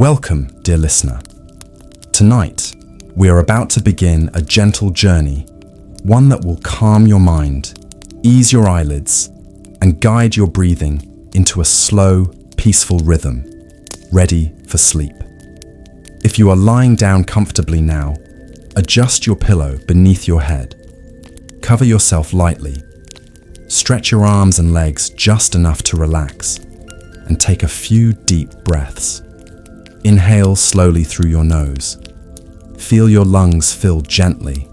Welcome, dear listener. Tonight, we are about to begin a gentle journey, one that will calm your mind, ease your eyelids, and guide your breathing into a slow, peaceful rhythm, ready for sleep. If you are lying down comfortably now, adjust your pillow beneath your head. Cover yourself lightly. Stretch your arms and legs just enough to relax, and take a few deep breaths. Inhale slowly through your nose. Feel your lungs fill gently.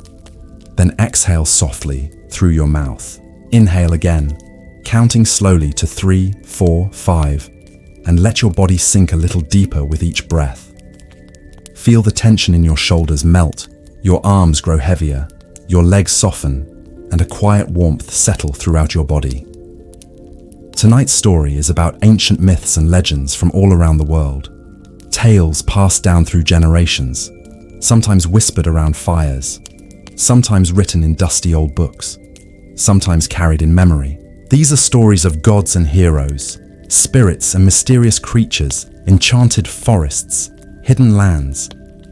Then exhale softly through your mouth. Inhale again, counting slowly to 3, 4, 5, and let your body sink a little deeper with each breath. Feel the tension in your shoulders melt, your arms grow heavier, your legs soften, and a quiet warmth settle throughout your body. Tonight's story is about ancient myths and legends from all around the world. Tales passed down through generations, sometimes whispered around fires, sometimes written in dusty old books, sometimes carried in memory. These are stories of gods and heroes, spirits and mysterious creatures, enchanted forests, hidden lands,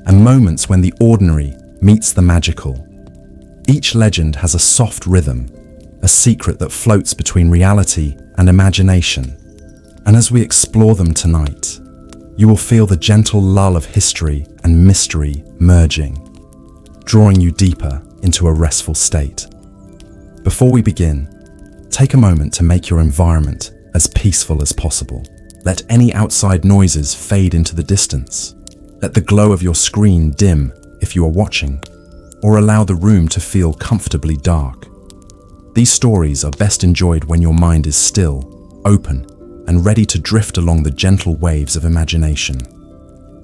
and moments when the ordinary meets the magical. Each legend has a soft rhythm, a secret that floats between reality and imagination. And as we explore them tonight, you will feel the gentle lull of history and mystery merging, drawing you deeper into a restful state. Before we begin, take a moment to make your environment as peaceful as possible. Let any outside noises fade into the distance. Let the glow of your screen dim if you are watching, or allow the room to feel comfortably dark. These stories are best enjoyed when your mind is still, open, and ready to drift along the gentle waves of imagination.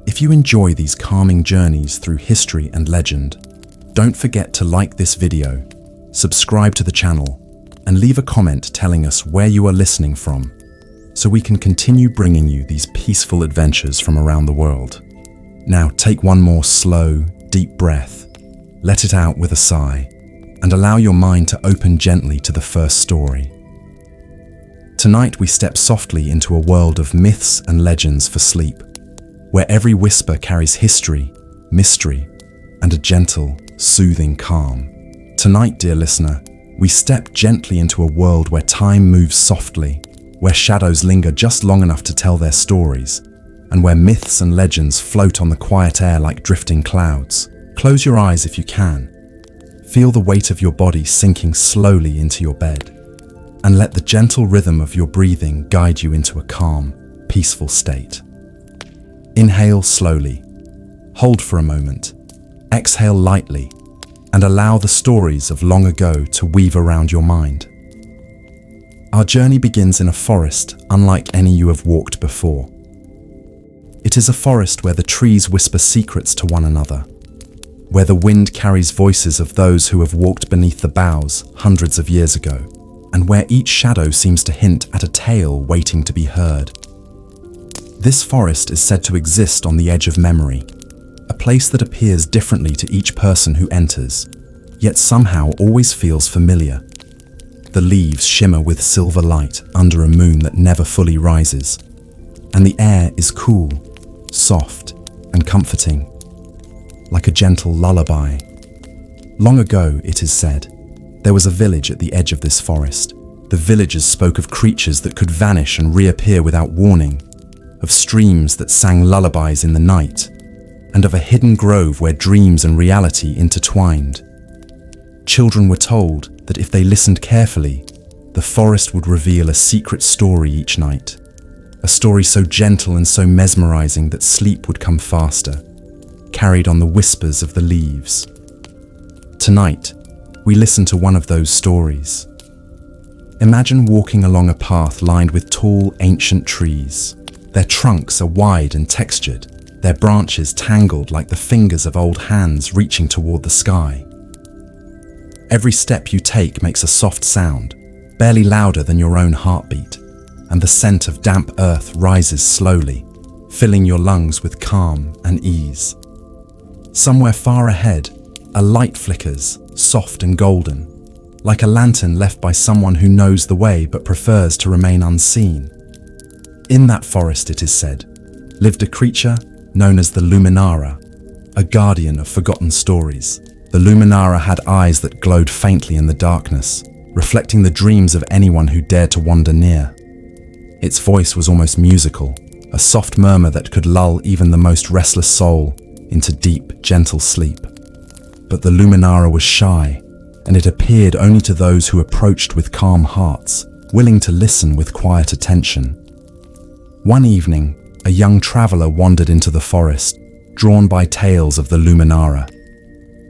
If you enjoy these calming journeys through history and legend, don't forget to like this video, subscribe to the channel, and leave a comment telling us where you are listening from, so we can continue bringing you these peaceful adventures from around the world. Now take one more slow, deep breath, let it out with a sigh, and allow your mind to open gently to the first story. Tonight we step softly into a world of myths and legends for sleep, where every whisper carries history, mystery, and a gentle, soothing calm. Tonight, dear listener, we step gently into a world where time moves softly, where shadows linger just long enough to tell their stories, and where myths and legends float on the quiet air like drifting clouds. Close your eyes if you can. Feel the weight of your body sinking slowly into your bed, and let the gentle rhythm of your breathing guide you into a calm, peaceful state. Inhale slowly, hold for a moment, exhale lightly, and allow the stories of long ago to weave around your mind. Our journey begins in a forest unlike any you have walked before. It is a forest where the trees whisper secrets to one another, where the wind carries voices of those who have walked beneath the boughs hundreds of years ago, and where each shadow seems to hint at a tale waiting to be heard. This forest is said to exist on the edge of memory, a place that appears differently to each person who enters, yet somehow always feels familiar. The leaves shimmer with silver light under a moon that never fully rises, and the air is cool, soft, and comforting, like a gentle lullaby. Long ago, it is said, there was a village at the edge of this forest. The villagers spoke of creatures that could vanish and reappear without warning, of streams that sang lullabies in the night, and of a hidden grove where dreams and reality intertwined. Children were told that if they listened carefully, the forest would reveal a secret story each night, a story so gentle and so mesmerizing that sleep would come faster, carried on the whispers of the leaves. Tonight, we listen to one of those stories. Imagine walking along a path lined with tall, ancient trees. Their trunks are wide and textured, their branches tangled like the fingers of old hands reaching toward the sky. Every step you take makes a soft sound, barely louder than your own heartbeat, and the scent of damp earth rises slowly, filling your lungs with calm and ease. Somewhere far ahead, a light flickers, soft and golden, like a lantern left by someone who knows the way but prefers to remain unseen. In that forest, it is said, lived a creature known as the Luminara, a guardian of forgotten stories. The Luminara had eyes that glowed faintly in the darkness, reflecting the dreams of anyone who dared to wander near. Its voice was almost musical, a soft murmur that could lull even the most restless soul into deep, gentle sleep. But the Luminara was shy, and it appeared only to those who approached with calm hearts, willing to listen with quiet attention. One evening, a young traveler wandered into the forest, drawn by tales of the Luminara.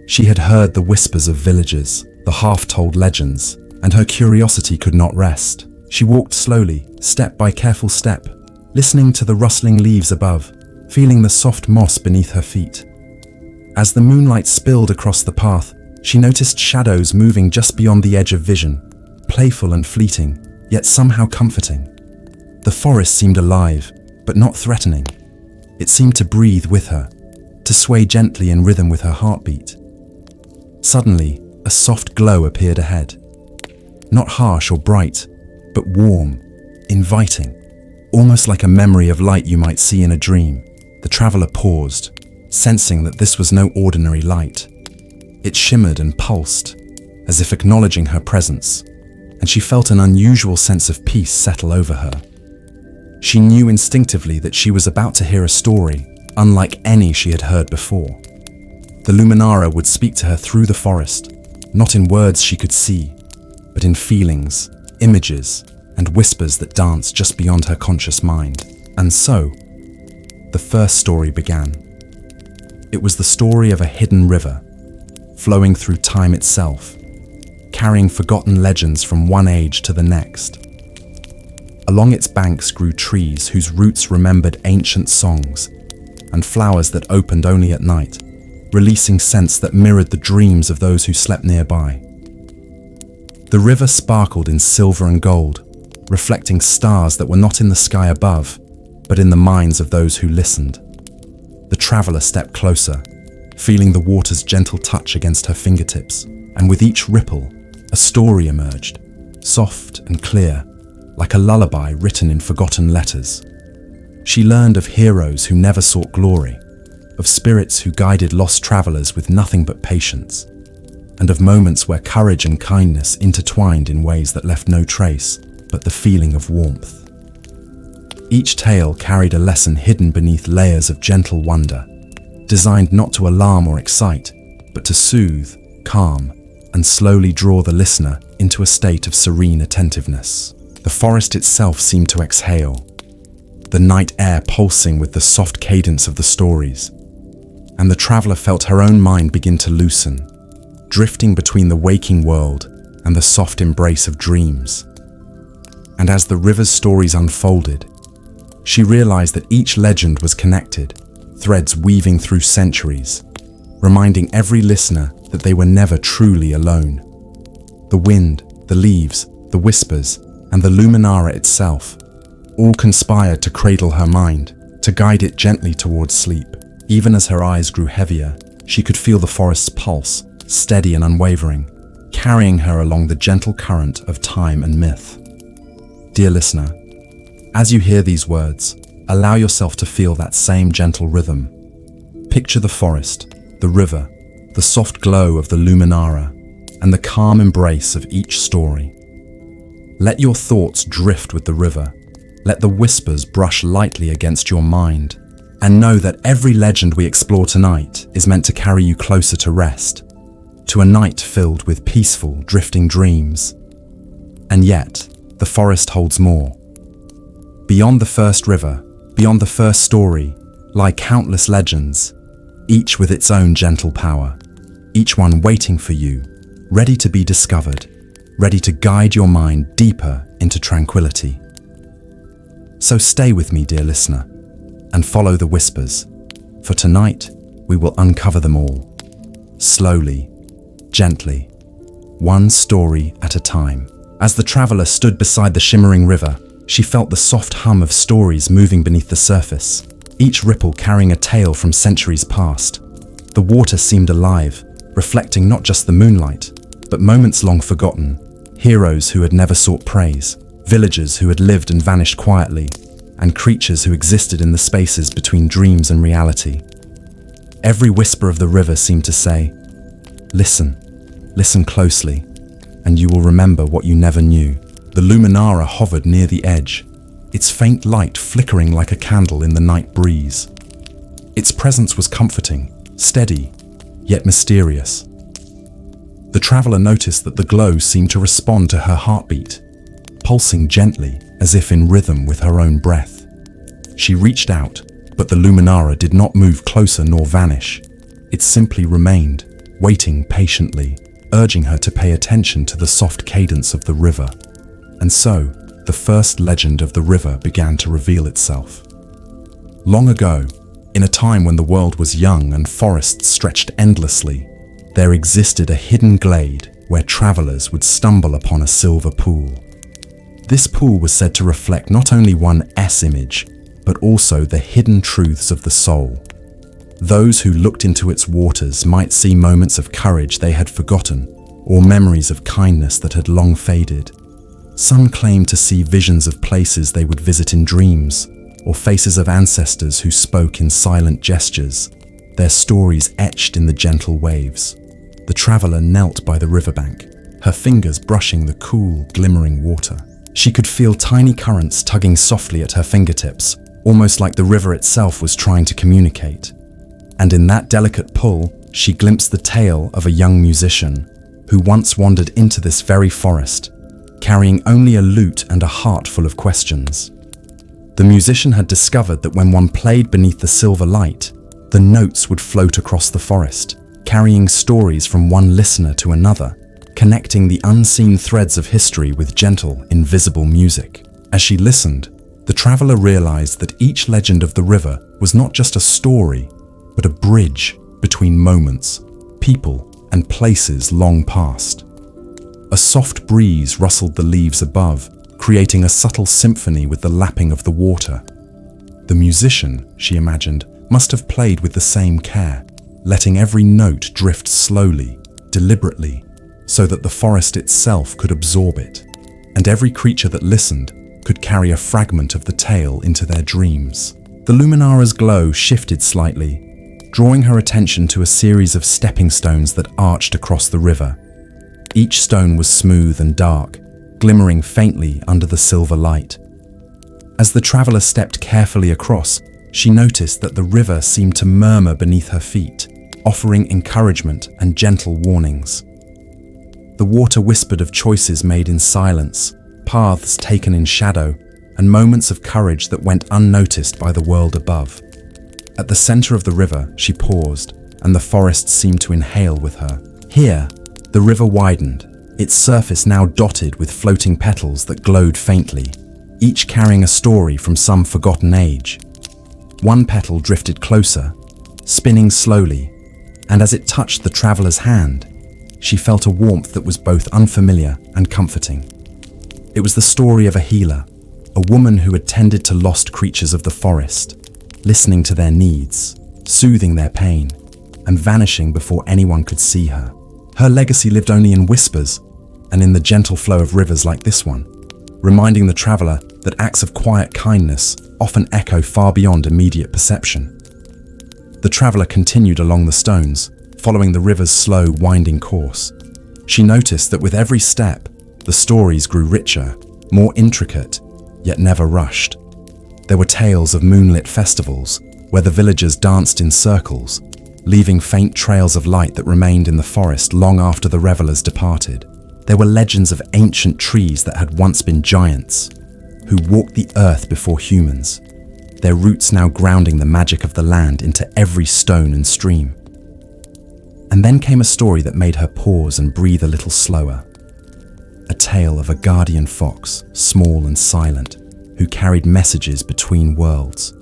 She had heard the whispers of villages, the half-told legends, and her curiosity could not rest. She walked slowly, step by careful step, listening to the rustling leaves above, feeling the soft moss beneath her feet. As the moonlight spilled across the path, she noticed shadows moving just beyond the edge of vision, playful and fleeting, yet somehow comforting. The forest seemed alive, but not threatening. It seemed to breathe with her, to sway gently in rhythm with her heartbeat. Suddenly, a soft glow appeared ahead. Not harsh or bright, but warm, inviting, almost like a memory of light you might see in a dream. The traveler paused, sensing that this was no ordinary light. It shimmered and pulsed, as if acknowledging her presence, and she felt an unusual sense of peace settle over her. She knew instinctively that she was about to hear a story unlike any she had heard before. The Luminara would speak to her through the forest, not in words she could see, but in feelings, images, and whispers that danced just beyond her conscious mind. And so, the first story began. It was the story of a hidden river, flowing through time itself, carrying forgotten legends from one age to the next. Along its banks grew trees whose roots remembered ancient songs, and flowers that opened only at night, releasing scents that mirrored the dreams of those who slept nearby. The river sparkled in silver and gold, reflecting stars that were not in the sky above, but in the minds of those who listened. The traveler stepped closer, feeling the water's gentle touch against her fingertips, and with each ripple, a story emerged, soft and clear, like a lullaby written in forgotten letters. She learned of heroes who never sought glory, of spirits who guided lost travelers with nothing but patience, and of moments where courage and kindness intertwined in ways that left no trace but the feeling of warmth. Each tale carried a lesson hidden beneath layers of gentle wonder, designed not to alarm or excite, but to soothe, calm, and slowly draw the listener into a state of serene attentiveness. The forest itself seemed to exhale, the night air pulsing with the soft cadence of the stories, and the traveler felt her own mind begin to loosen, drifting between the waking world and the soft embrace of dreams. And as the river's stories unfolded, she realized that each legend was connected, threads weaving through centuries, reminding every listener that they were never truly alone. The wind, the leaves, the whispers, and the Luminara itself all conspired to cradle her mind, to guide it gently towards sleep. Even as her eyes grew heavier, she could feel the forest's pulse, steady and unwavering, carrying her along the gentle current of time and myth. Dear listener, as you hear these words, allow yourself to feel that same gentle rhythm. Picture the forest, the river, the soft glow of the Luminara, and the calm embrace of each story. Let your thoughts drift with the river. Let the whispers brush lightly against your mind, and know that every legend we explore tonight is meant to carry you closer to rest, to a night filled with peaceful, drifting dreams. And yet, the forest holds more. Beyond the first river, beyond the first story, lie countless legends, each with its own gentle power, each one waiting for you, ready to be discovered, ready to guide your mind deeper into tranquility. So stay with me, dear listener, and follow the whispers, for tonight we will uncover them all, slowly, gently, one story at a time. As the traveler stood beside the shimmering river, she felt the soft hum of stories moving beneath the surface, each ripple carrying a tale from centuries past. The water seemed alive, reflecting not just the moonlight, but moments long forgotten, heroes who had never sought praise, villagers who had lived and vanished quietly, and creatures who existed in the spaces between dreams and reality. Every whisper of the river seemed to say, "Listen, listen closely, and you will remember what you never knew." The luminara hovered near the edge, its faint light flickering like a candle in the night breeze. Its presence was comforting, steady, yet mysterious. The traveler noticed that the glow seemed to respond to her heartbeat, pulsing gently as if in rhythm with her own breath. She reached out, but the luminara did not move closer nor vanish. It simply remained, waiting patiently, urging her to pay attention to the soft cadence of the river. And so, the first legend of the river began to reveal itself. Long ago, in a time when the world was young and forests stretched endlessly, there existed a hidden glade where travelers would stumble upon a silver pool. This pool was said to reflect not only one's image, but also the hidden truths of the soul. Those who looked into its waters might see moments of courage they had forgotten, or memories of kindness that had long faded. Some claimed to see visions of places they would visit in dreams, or faces of ancestors who spoke in silent gestures, their stories etched in the gentle waves. The traveler knelt by the riverbank, her fingers brushing the cool, glimmering water. She could feel tiny currents tugging softly at her fingertips, almost like the river itself was trying to communicate. And in that delicate pull, she glimpsed the tale of a young musician who once wandered into this very forest, carrying only a lute and a heart full of questions. The musician had discovered that when one played beneath the silver light, the notes would float across the forest, carrying stories from one listener to another, connecting the unseen threads of history with gentle, invisible music. As she listened, the traveler realized that each legend of the river was not just a story, but a bridge between moments, people, and places long past. A soft breeze rustled the leaves above, creating a subtle symphony with the lapping of the water. The musician, she imagined, must have played with the same care, letting every note drift slowly, deliberately, so that the forest itself could absorb it, and every creature that listened could carry a fragment of the tale into their dreams. The luminara's glow shifted slightly, drawing her attention to a series of stepping stones that arched across the river. Each stone was smooth and dark, glimmering faintly under the silver light. As the traveler stepped carefully across, she noticed that the river seemed to murmur beneath her feet, offering encouragement and gentle warnings. The water whispered of choices made in silence, paths taken in shadow, and moments of courage that went unnoticed by the world above. At the center of the river, she paused, and the forest seemed to inhale with her. Here, the river widened, its surface now dotted with floating petals that glowed faintly, each carrying a story from some forgotten age. One petal drifted closer, spinning slowly, and as it touched the traveler's hand, she felt a warmth that was both unfamiliar and comforting. It was the story of a healer, a woman who had tended to lost creatures of the forest, listening to their needs, soothing their pain, and vanishing before anyone could see her. Her legacy lived only in whispers and in the gentle flow of rivers like this one, reminding the traveler that acts of quiet kindness often echo far beyond immediate perception. The traveler continued along the stones, following the river's slow, winding course. She noticed that with every step, the stories grew richer, more intricate, yet never rushed. There were tales of moonlit festivals, where the villagers danced in circles, leaving faint trails of light that remained in the forest long after the revelers departed. There were legends of ancient trees that had once been giants, who walked the earth before humans, their roots now grounding the magic of the land into every stone and stream. And then came a story that made her pause and breathe a little slower. A tale of a guardian fox, small and silent, who carried messages between worlds,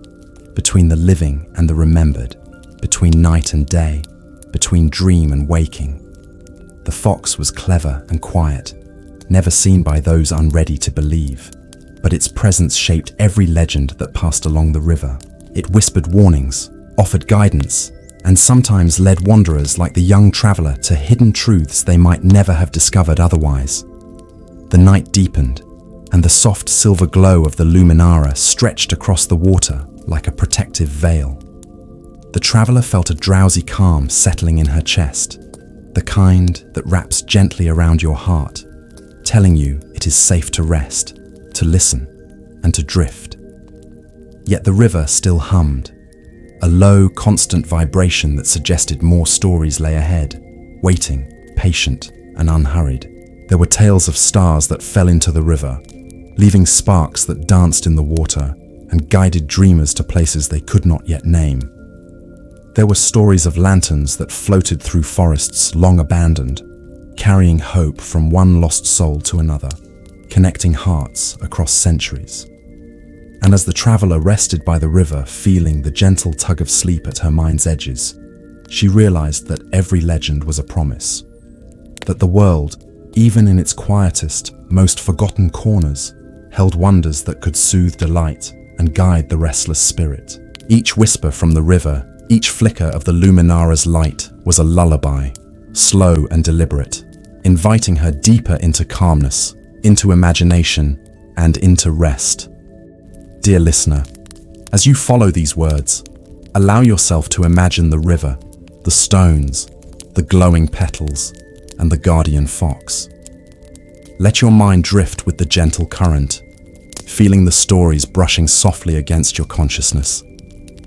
between the living and the remembered, between night and day, between dream and waking. The fox was clever and quiet, never seen by those unready to believe, but its presence shaped every legend that passed along the river. It whispered warnings, offered guidance, and sometimes led wanderers like the young traveler to hidden truths they might never have discovered otherwise. The night deepened, and the soft silver glow of the luminara stretched across the water like a protective veil. The traveler felt a drowsy calm settling in her chest, the kind that wraps gently around your heart, telling you it is safe to rest, to listen, and to drift. Yet the river still hummed, a low, constant vibration that suggested more stories lay ahead, waiting, patient, and unhurried. There were tales of stars that fell into the river, leaving sparks that danced in the water and guided dreamers to places they could not yet name. There were stories of lanterns that floated through forests long abandoned, carrying hope from one lost soul to another, connecting hearts across centuries. And as the traveler rested by the river, feeling the gentle tug of sleep at her mind's edges, she realized that every legend was a promise, that the world, even in its quietest, most forgotten corners, held wonders that could soothe delight and guide the restless spirit. Each whisper from the river, each flicker of the luminara's light was a lullaby, slow and deliberate, inviting her deeper into calmness, into imagination, and into rest. Dear listener, as you follow these words, allow yourself to imagine the river, the stones, the glowing petals, and the guardian fox. Let your mind drift with the gentle current, feeling the stories brushing softly against your consciousness,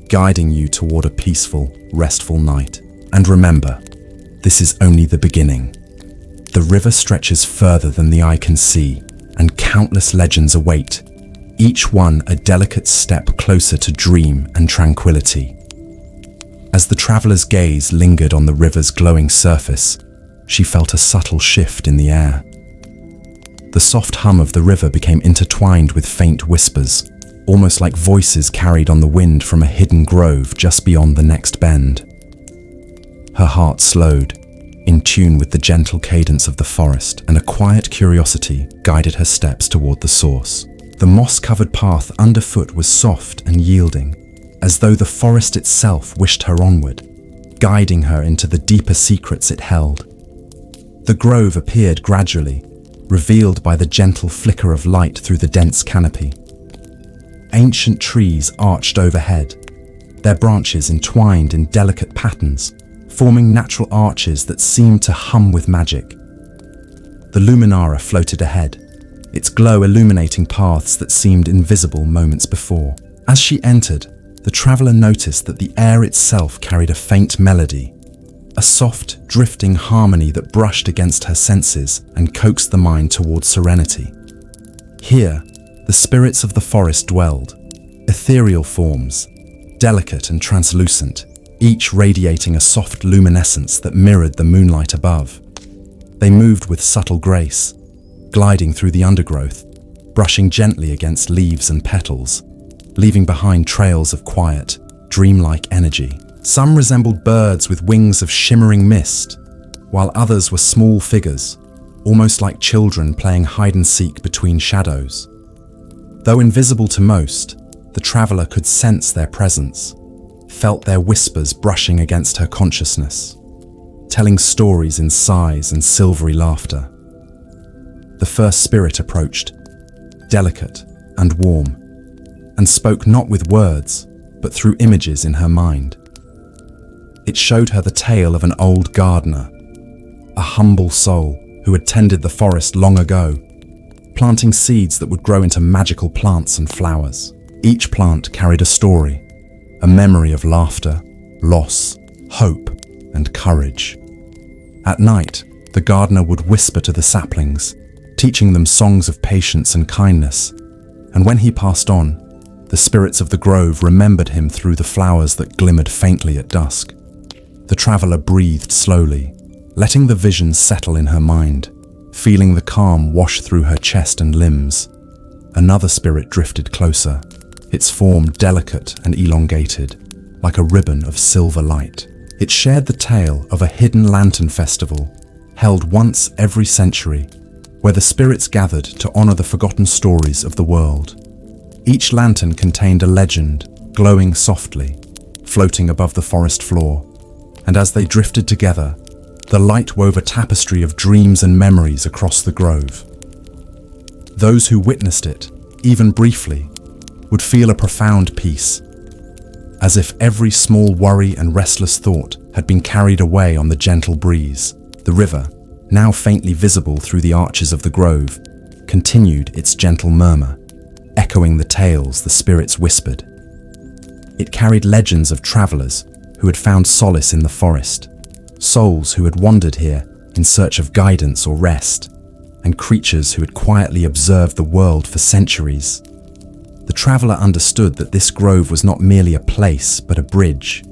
guiding you toward a peaceful, restful night. And remember, this is only the beginning. The river stretches further than the eye can see, and countless legends await, each one a delicate step closer to dream and tranquility. As the traveler's gaze lingered on the river's glowing surface, she felt a subtle shift in the air. The soft hum of the river became intertwined with faint whispers, almost like voices carried on the wind from a hidden grove just beyond the next bend. Her heart slowed, in tune with the gentle cadence of the forest, and a quiet curiosity guided her steps toward the source. The moss-covered path underfoot was soft and yielding, as though the forest itself wished her onward, guiding her into the deeper secrets it held. The grove appeared gradually, revealed by the gentle flicker of light through the dense canopy. Ancient trees arched overhead, their branches entwined in delicate patterns, forming natural arches that seemed to hum with magic. The luminara floated ahead, its glow illuminating paths that seemed invisible moments before. As she entered, the traveler noticed that the air itself carried a faint melody, a soft, drifting harmony that brushed against her senses and coaxed the mind toward serenity. Here, the spirits of the forest dwelled, ethereal forms, delicate and translucent, each radiating a soft luminescence that mirrored the moonlight above. They moved with subtle grace, gliding through the undergrowth, brushing gently against leaves and petals, leaving behind trails of quiet, dreamlike energy. Some resembled birds with wings of shimmering mist, while others were small figures, almost like children playing hide-and-seek between shadows. Though invisible to most, the traveler could sense their presence, felt their whispers brushing against her consciousness, telling stories in sighs and silvery laughter. The first spirit approached, delicate and warm, and spoke not with words, but through images in her mind. It showed her the tale of an old gardener, a humble soul who had tended the forest long ago, planting seeds that would grow into magical plants and flowers. Each plant carried a story, a memory of laughter, loss, hope, and courage. At night, the gardener would whisper to the saplings, teaching them songs of patience and kindness, and when he passed on, the spirits of the grove remembered him through the flowers that glimmered faintly at dusk. The traveler breathed slowly, letting the visions settle in her mind, feeling the calm wash through her chest and limbs. Another spirit drifted closer, its form delicate and elongated, like a ribbon of silver light. It shared the tale of a hidden lantern festival, held once every century, where the spirits gathered to honor the forgotten stories of the world. Each lantern contained a legend, glowing softly, floating above the forest floor, and as they drifted together, the light wove a tapestry of dreams and memories across the grove. Those who witnessed it, even briefly, would feel a profound peace, as if every small worry and restless thought had been carried away on the gentle breeze. The river, now faintly visible through the arches of the grove, continued its gentle murmur, echoing the tales the spirits whispered. It carried legends of travelers who had found solace in the forest, souls who had wandered here in search of guidance or rest, and creatures who had quietly observed the world for centuries. The traveler understood that this grove was not merely a place, but a bridge,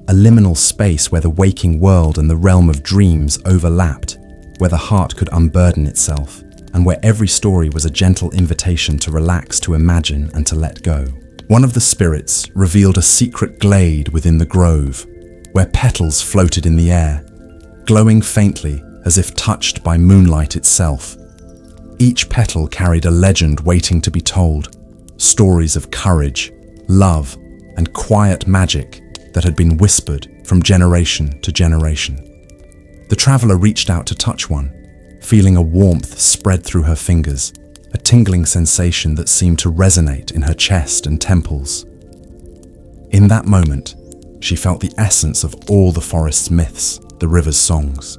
a liminal space where the waking world and the realm of dreams overlapped, where the heart could unburden itself, and where every story was a gentle invitation to relax, to imagine, and to let go. One of the spirits revealed a secret glade within the grove, where petals floated in the air, glowing faintly as if touched by moonlight itself. Each petal carried a legend waiting to be told, stories of courage, love, and quiet magic that had been whispered from generation to generation. The traveler reached out to touch one, feeling a warmth spread through her fingers, a tingling sensation that seemed to resonate in her chest and temples. In that moment, she felt the essence of all the forest's myths, the river's songs,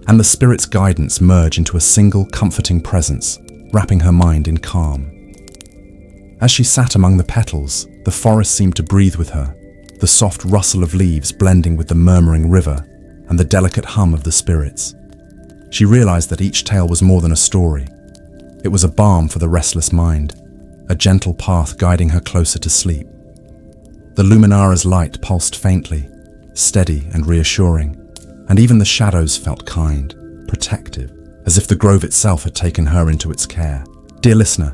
and the spirit's guidance merge into a single comforting presence, wrapping her mind in calm. As she sat among the petals, the forest seemed to breathe with her, the soft rustle of leaves blending with the murmuring river and the delicate hum of the spirits. She realized that each tale was more than a story. It was a balm for the restless mind, a gentle path guiding her closer to sleep. The luminara's light pulsed faintly, steady and reassuring, and even the shadows felt kind, protective, as if the grove itself had taken her into its care. Dear listener,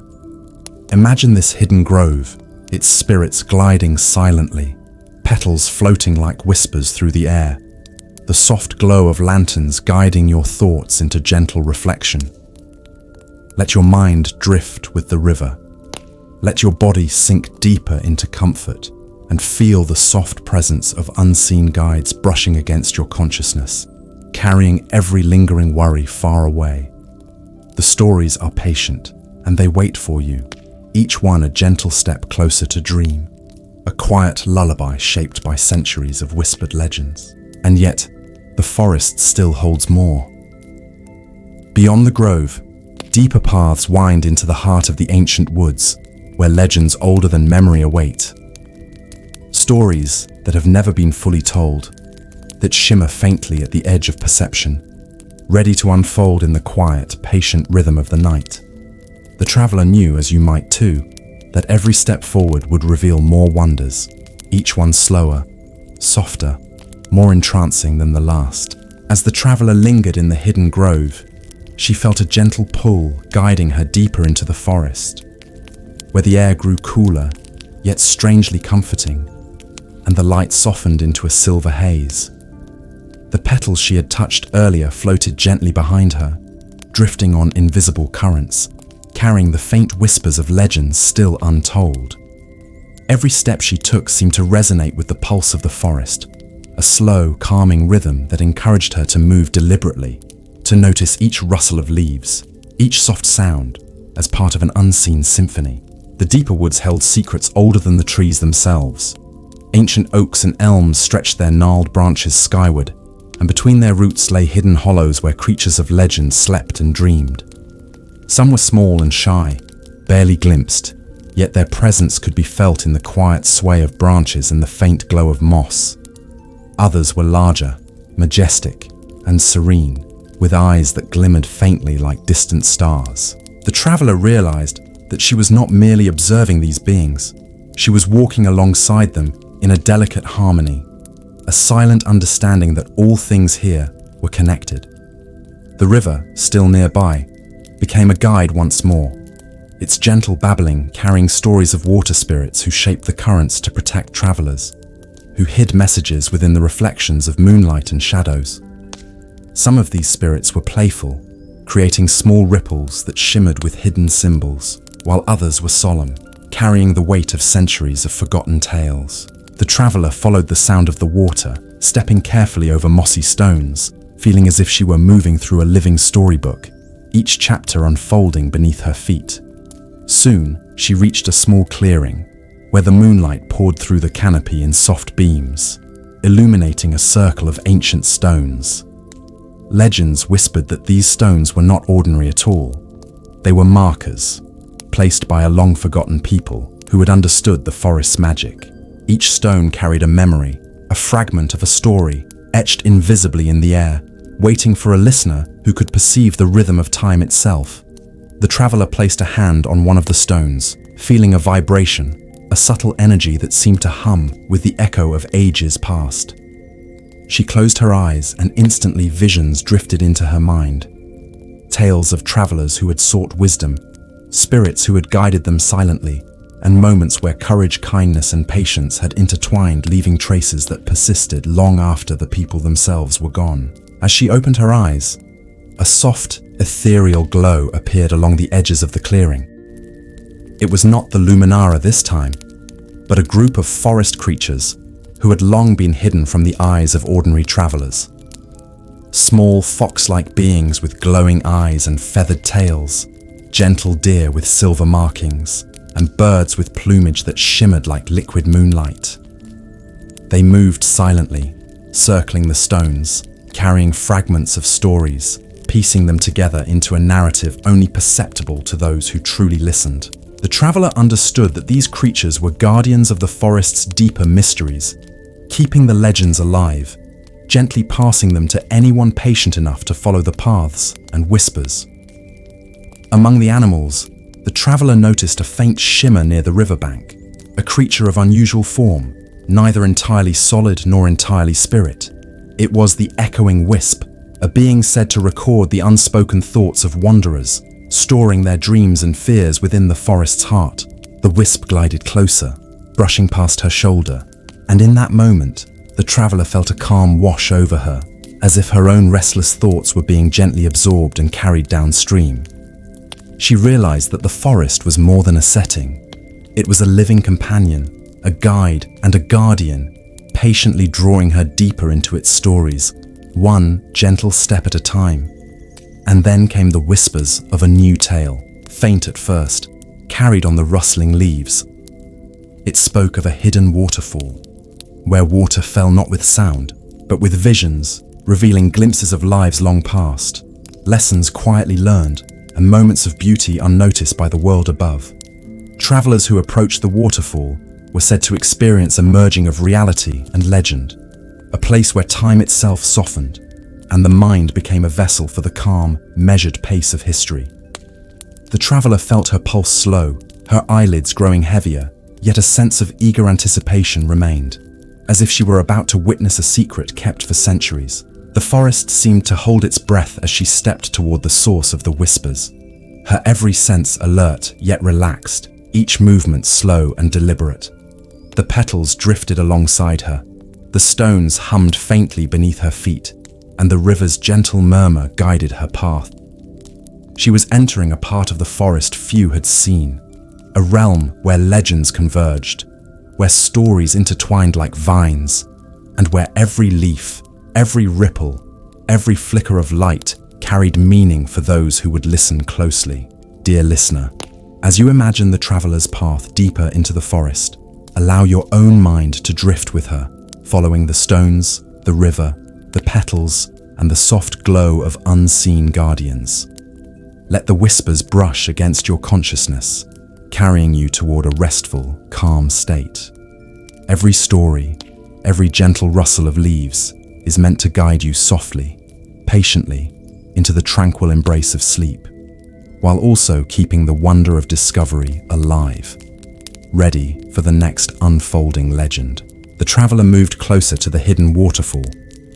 imagine this hidden grove, its spirits gliding silently, petals floating like whispers through the air, the soft glow of lanterns guiding your thoughts into gentle reflection. Let your mind drift with the river. Let your body sink deeper into comfort and feel the soft presence of unseen guides brushing against your consciousness, carrying every lingering worry far away. The stories are patient, and they wait for you, each one a gentle step closer to dream, a quiet lullaby shaped by centuries of whispered legends. And yet, the forest still holds more. Beyond the grove, deeper paths wind into the heart of the ancient woods, where legends older than memory await. Stories that have never been fully told, that shimmer faintly at the edge of perception, ready to unfold in the quiet, patient rhythm of the night. The traveler knew, as you might too, that every step forward would reveal more wonders, each one slower, softer, more entrancing than the last. As the traveler lingered in the hidden grove, she felt a gentle pull guiding her deeper into the forest, where the air grew cooler, yet strangely comforting, and the light softened into a silver haze. The petals she had touched earlier floated gently behind her, drifting on invisible currents, carrying the faint whispers of legends still untold. Every step she took seemed to resonate with the pulse of the forest, a slow, calming rhythm that encouraged her to move deliberately, to notice each rustle of leaves, each soft sound, as part of an unseen symphony. The deeper woods held secrets older than the trees themselves. Ancient oaks and elms stretched their gnarled branches skyward, and between their roots lay hidden hollows where creatures of legend slept and dreamed. Some were small and shy, barely glimpsed, yet their presence could be felt in the quiet sway of branches and the faint glow of moss. Others were larger, majestic, and serene, with eyes that glimmered faintly like distant stars. The traveler realized that she was not merely observing these beings, she was walking alongside them in a delicate harmony, a silent understanding that all things here were connected. The river, still nearby, became a guide once more, its gentle babbling carrying stories of water spirits who shaped the currents to protect travelers, who hid messages within the reflections of moonlight and shadows. Some of these spirits were playful, creating small ripples that shimmered with hidden symbols, while others were solemn, carrying the weight of centuries of forgotten tales. The traveler followed the sound of the water, stepping carefully over mossy stones, feeling as if she were moving through a living storybook, each chapter unfolding beneath her feet. Soon, she reached a small clearing, where the moonlight poured through the canopy in soft beams, illuminating a circle of ancient stones. Legends whispered that these stones were not ordinary at all. They were markers, placed by a long-forgotten people who had understood the forest's magic. Each stone carried a memory, a fragment of a story, etched invisibly in the air, waiting for a listener who could perceive the rhythm of time itself. The traveler placed a hand on one of the stones, feeling a vibration, a subtle energy that seemed to hum with the echo of ages past. She closed her eyes and instantly visions drifted into her mind. Tales of travelers who had sought wisdom, spirits who had guided them silently, and moments where courage, kindness, and patience had intertwined, leaving traces that persisted long after the people themselves were gone. As she opened her eyes, a soft, ethereal glow appeared along the edges of the clearing. It was not the Luminara this time, but a group of forest creatures who had long been hidden from the eyes of ordinary travelers. Small fox-like beings with glowing eyes and feathered tails, gentle deer with silver markings, and birds with plumage that shimmered like liquid moonlight. They moved silently, circling the stones, carrying fragments of stories, piecing them together into a narrative only perceptible to those who truly listened. The traveler understood that these creatures were guardians of the forest's deeper mysteries, keeping the legends alive, gently passing them to anyone patient enough to follow the paths and whispers. Among the animals, the traveler noticed a faint shimmer near the riverbank, a creature of unusual form, neither entirely solid nor entirely spirit. It was the echoing wisp, a being said to record the unspoken thoughts of wanderers, storing their dreams and fears within the forest's heart. The wisp glided closer, brushing past her shoulder, and in that moment, the traveler felt a calm wash over her, as if her own restless thoughts were being gently absorbed and carried downstream. She realized that the forest was more than a setting. It was a living companion, a guide and a guardian, patiently drawing her deeper into its stories, one gentle step at a time. And then came the whispers of a new tale, faint at first, carried on the rustling leaves. It spoke of a hidden waterfall, where water fell not with sound, but with visions, revealing glimpses of lives long past, lessons quietly learned, and moments of beauty unnoticed by the world above. Travelers who approached the waterfall were said to experience a merging of reality and legend, a place where time itself softened, and the mind became a vessel for the calm, measured pace of history. The traveler felt her pulse slow, her eyelids growing heavier, yet a sense of eager anticipation remained, as if she were about to witness a secret kept for centuries. The forest seemed to hold its breath as she stepped toward the source of the whispers, her every sense alert yet relaxed, each movement slow and deliberate. The petals drifted alongside her, the stones hummed faintly beneath her feet, and the river's gentle murmur guided her path. She was entering a part of the forest few had seen, a realm where legends converged, where stories intertwined like vines, and where every leaf, every ripple, every flicker of light carried meaning for those who would listen closely. Dear listener, as you imagine the traveler's path deeper into the forest, allow your own mind to drift with her, following the stones, the river, the petals, and the soft glow of unseen guardians. Let the whispers brush against your consciousness, carrying you toward a restful, calm state. Every story, every gentle rustle of leaves is meant to guide you softly, patiently, into the tranquil embrace of sleep, while also keeping the wonder of discovery alive, ready for the next unfolding legend. The traveler moved closer to the hidden waterfall,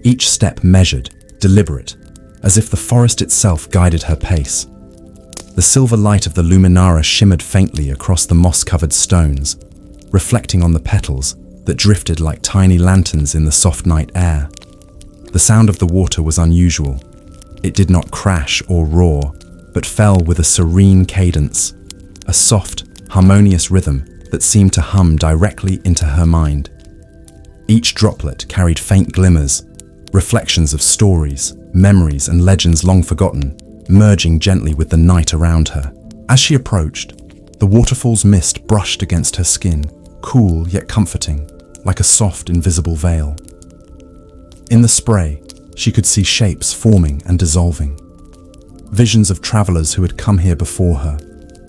each step measured, deliberate, as if the forest itself guided her pace. The silver light of the Luminara shimmered faintly across the moss-covered stones, reflecting on the petals that drifted like tiny lanterns in the soft night air. The sound of the water was unusual. It did not crash or roar, but fell with a serene cadence, a soft, harmonious rhythm that seemed to hum directly into her mind. Each droplet carried faint glimmers, reflections of stories, memories, and legends long forgotten, merging gently with the night around her. As she approached, the waterfall's mist brushed against her skin, cool yet comforting, like a soft, invisible veil. In the spray, she could see shapes forming and dissolving. Visions of travelers who had come here before her,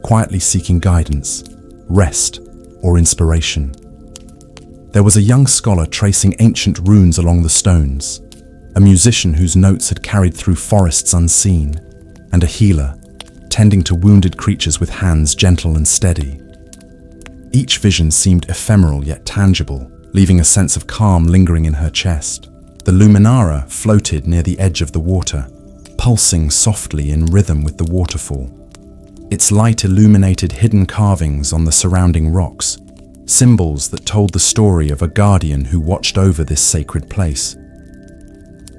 quietly seeking guidance, rest, or inspiration. There was a young scholar tracing ancient runes along the stones, a musician whose notes had carried through forests unseen, and a healer, tending to wounded creatures with hands gentle and steady. Each vision seemed ephemeral yet tangible, leaving a sense of calm lingering in her chest. The luminara floated near the edge of the water, pulsing softly in rhythm with the waterfall. Its light illuminated hidden carvings on the surrounding rocks, symbols that told the story of a guardian who watched over this sacred place.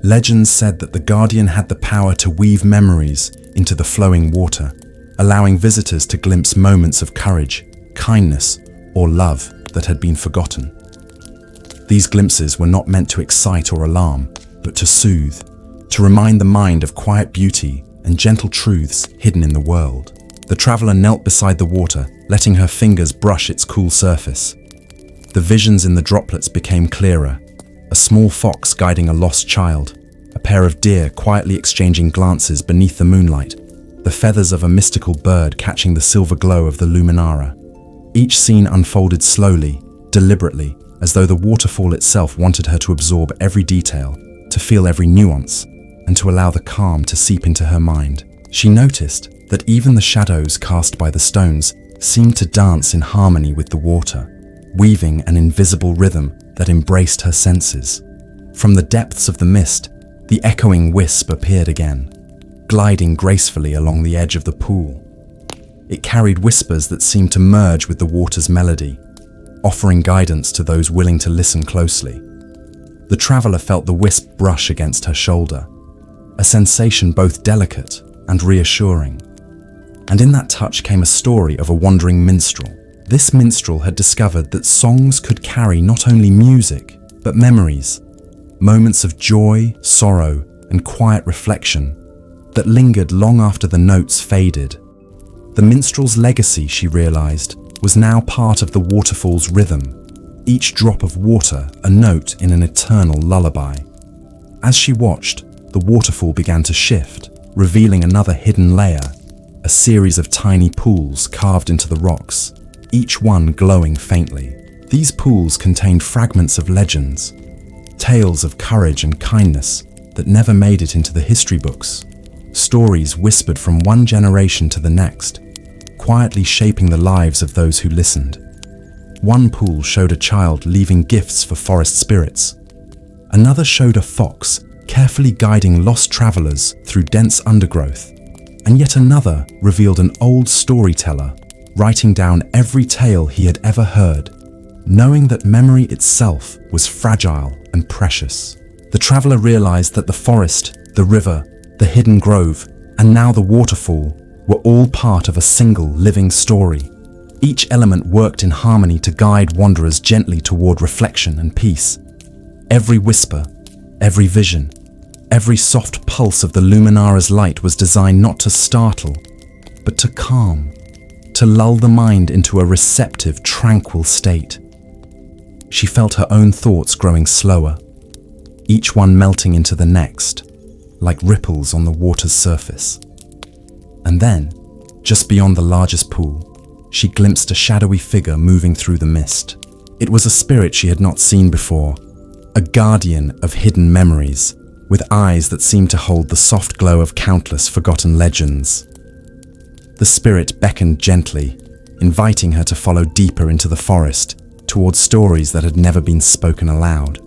Legends said that the guardian had the power to weave memories into the flowing water, allowing visitors to glimpse moments of courage, kindness, or love that had been forgotten. These glimpses were not meant to excite or alarm, but to soothe, to remind the mind of quiet beauty and gentle truths hidden in the world. The traveler knelt beside the water, letting her fingers brush its cool surface. The visions in the droplets became clearer: a small fox guiding a lost child, a pair of deer quietly exchanging glances beneath the moonlight, the feathers of a mystical bird catching the silver glow of the luminara. Each scene unfolded slowly, deliberately, as though the waterfall itself wanted her to absorb every detail, to feel every nuance, and to allow the calm to seep into her mind. She noticed that even the shadows cast by the stones seemed to dance in harmony with the water, weaving an invisible rhythm that embraced her senses. From the depths of the mist, the echoing wisp appeared again, gliding gracefully along the edge of the pool. It carried whispers that seemed to merge with the water's melody, offering guidance to those willing to listen closely. The traveler felt the wisp brush against her shoulder, a sensation both delicate and reassuring. And in that touch came a story of a wandering minstrel. This minstrel had discovered that songs could carry not only music, but memories, moments of joy, sorrow, and quiet reflection that lingered long after the notes faded. The minstrel's legacy, she realized, was now part of the waterfall's rhythm, each drop of water a note in an eternal lullaby. As she watched, the waterfall began to shift, revealing another hidden layer, a series of tiny pools carved into the rocks, each one glowing faintly. These pools contained fragments of legends, tales of courage and kindness that never made it into the history books, stories whispered from one generation to the next, quietly shaping the lives of those who listened. One pool showed a child leaving gifts for forest spirits. Another showed a fox carefully guiding lost travelers through dense undergrowth. And yet another revealed an old storyteller writing down every tale he had ever heard, knowing that memory itself was fragile and precious. The traveler realized that the forest, the river, the hidden grove, and now the waterfall were all part of a single living story. Each element worked in harmony to guide wanderers gently toward reflection and peace. Every whisper, every vision, every soft pulse of the luminara's light was designed not to startle, but to calm, to lull the mind into a receptive, tranquil state. She felt her own thoughts growing slower, each one melting into the next, like ripples on the water's surface. And then, just beyond the largest pool, she glimpsed a shadowy figure moving through the mist. It was a spirit she had not seen before, a guardian of hidden memories, with eyes that seemed to hold the soft glow of countless forgotten legends. The spirit beckoned gently, inviting her to follow deeper into the forest, towards stories that had never been spoken aloud.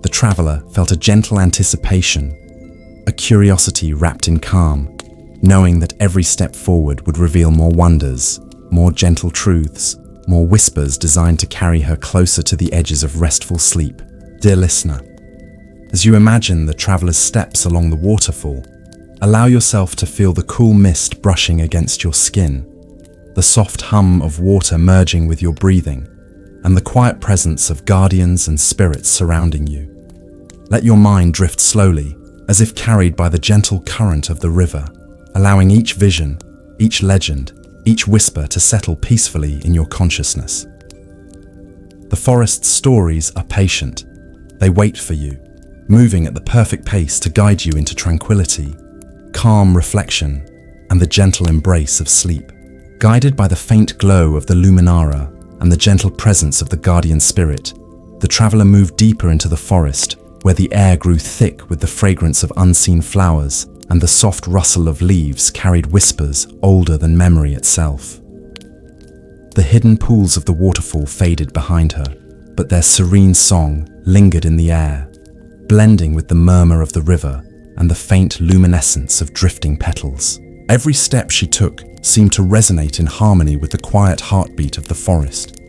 The traveler felt a gentle anticipation, a curiosity wrapped in calm, knowing that every step forward would reveal more wonders, more gentle truths, more whispers designed to carry her closer to the edges of restful sleep. Dear listener, as you imagine the traveler's steps along the waterfall, allow yourself to feel the cool mist brushing against your skin, the soft hum of water merging with your breathing, and the quiet presence of guardians and spirits surrounding you. Let your mind drift slowly, as if carried by the gentle current of the river, allowing each vision, each legend, each whisper to settle peacefully in your consciousness. The forest's stories are patient. They wait for you, moving at the perfect pace to guide you into tranquility, calm reflection, and the gentle embrace of sleep. Guided by the faint glow of the luminara and the gentle presence of the guardian spirit, the traveler moved deeper into the forest, where the air grew thick with the fragrance of unseen flowers and the soft rustle of leaves carried whispers older than memory itself. The hidden pools of the waterfall faded behind her, but their serene song lingered in the air, blending with the murmur of the river and the faint luminescence of drifting petals. Every step she took seemed to resonate in harmony with the quiet heartbeat of the forest,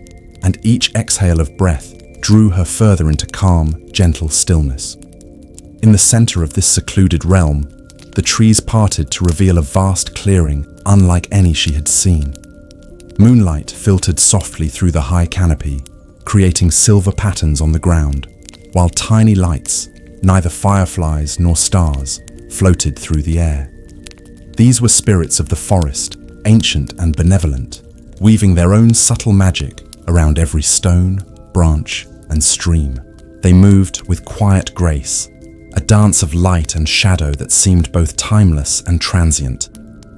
and each exhale of breath drew her further into calm, gentle stillness. In the center of this secluded realm, the trees parted to reveal a vast clearing unlike any she had seen. Moonlight filtered softly through the high canopy, creating silver patterns on the ground, while tiny lights, neither fireflies nor stars, floated through the air. These were spirits of the forest, ancient and benevolent, weaving their own subtle magic around every stone, branch, and stream. They moved with quiet grace, a dance of light and shadow that seemed both timeless and transient,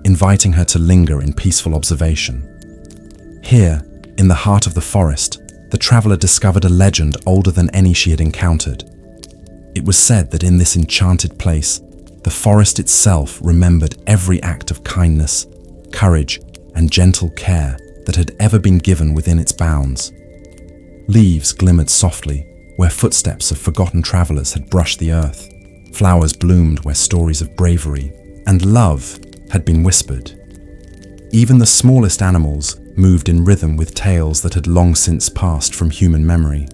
inviting her to linger in peaceful observation. Here, in the heart of the forest, the traveler discovered a legend older than any she had encountered. It was said that in this enchanted place, the forest itself remembered every act of kindness, courage, and gentle care that had ever been given within its bounds. Leaves glimmered softly where footsteps of forgotten travelers had brushed the earth. Flowers bloomed where stories of bravery and love had been whispered. Even the smallest animals moved in rhythm with tales that had long since passed from human memory.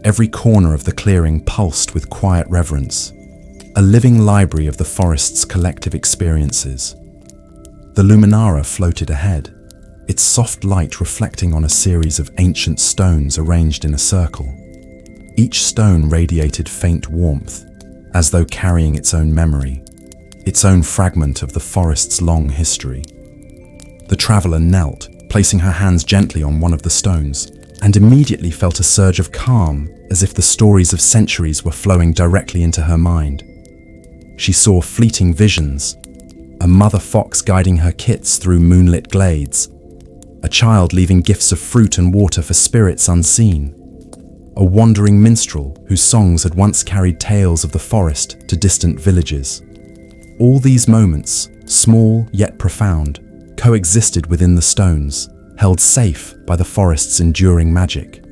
Every corner of the clearing pulsed with quiet reverence, a living library of the forest's collective experiences. The luminara floated ahead, its soft light reflecting on a series of ancient stones arranged in a circle. Each stone radiated faint warmth, as though carrying its own memory, its own fragment of the forest's long history. The traveler knelt, placing her hands gently on one of the stones, and immediately felt a surge of calm, as if the stories of centuries were flowing directly into her mind. She saw fleeting visions, a mother fox guiding her kits through moonlit glades, a child leaving gifts of fruit and water for spirits unseen, a wandering minstrel whose songs had once carried tales of the forest to distant villages. All these moments, small yet profound, coexisted within the stones, held safe by the forest's enduring magic.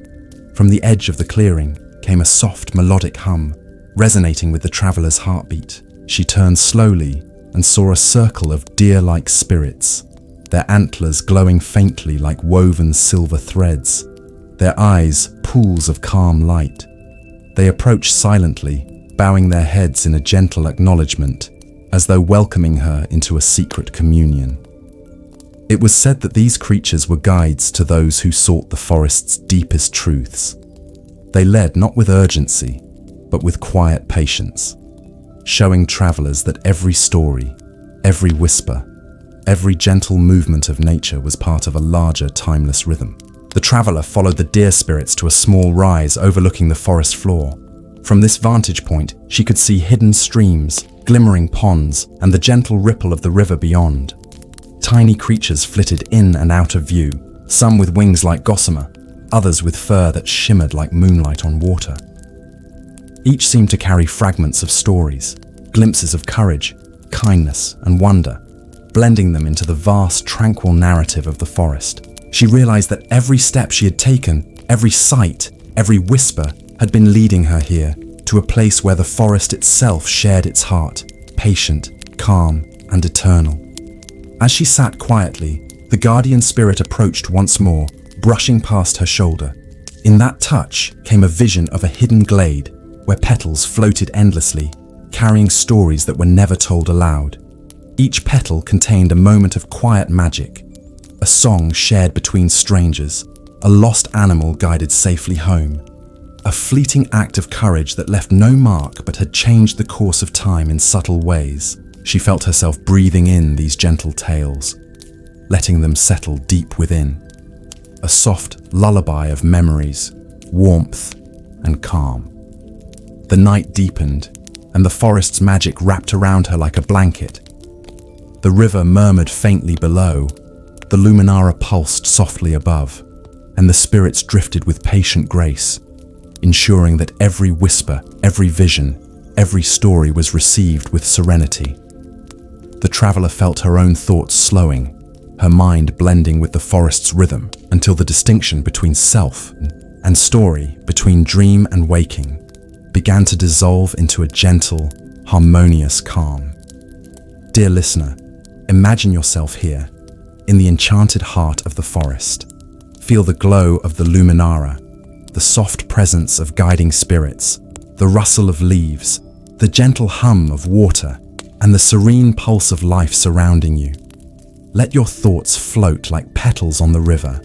From the edge of the clearing came a soft melodic hum, resonating with the traveler's heartbeat. She turned slowly and saw a circle of deer-like spirits, their antlers glowing faintly like woven silver threads, their eyes pools of calm light. They approached silently, bowing their heads in a gentle acknowledgement, as though welcoming her into a secret communion. It was said that these creatures were guides to those who sought the forest's deepest truths. They led not with urgency, but with quiet patience, showing travelers that every story, every whisper, every gentle movement of nature was part of a larger, timeless rhythm. The traveler followed the deer spirits to a small rise overlooking the forest floor. From this vantage point, she could see hidden streams, glimmering ponds, and the gentle ripple of the river beyond. Tiny creatures flitted in and out of view, some with wings like gossamer, others with fur that shimmered like moonlight on water. Each seemed to carry fragments of stories, glimpses of courage, kindness, and wonder, blending them into the vast, tranquil narrative of the forest. She realized that every step she had taken, every sight, every whisper, had been leading her here, to a place where the forest itself shared its heart, patient, calm, and eternal. As she sat quietly, the guardian spirit approached once more, brushing past her shoulder. In that touch came a vision of a hidden glade, where petals floated endlessly, carrying stories that were never told aloud. Each petal contained a moment of quiet magic, a song shared between strangers, a lost animal guided safely home, a fleeting act of courage that left no mark but had changed the course of time in subtle ways. She felt herself breathing in these gentle tales, letting them settle deep within. A soft lullaby of memories, warmth, and calm. The night deepened, and the forest's magic wrapped around her like a blanket. The river murmured faintly below, the luminara pulsed softly above, and the spirits drifted with patient grace, ensuring that every whisper, every vision, every story was received with serenity. The traveler felt her own thoughts slowing, her mind blending with the forest's rhythm, until the distinction between self and story, between dream and waking, began to dissolve into a gentle, harmonious calm. Dear listener, imagine yourself here, in the enchanted heart of the forest. Feel the glow of the luminara, the soft presence of guiding spirits, the rustle of leaves, the gentle hum of water, and the serene pulse of life surrounding you. Let your thoughts float like petals on the river.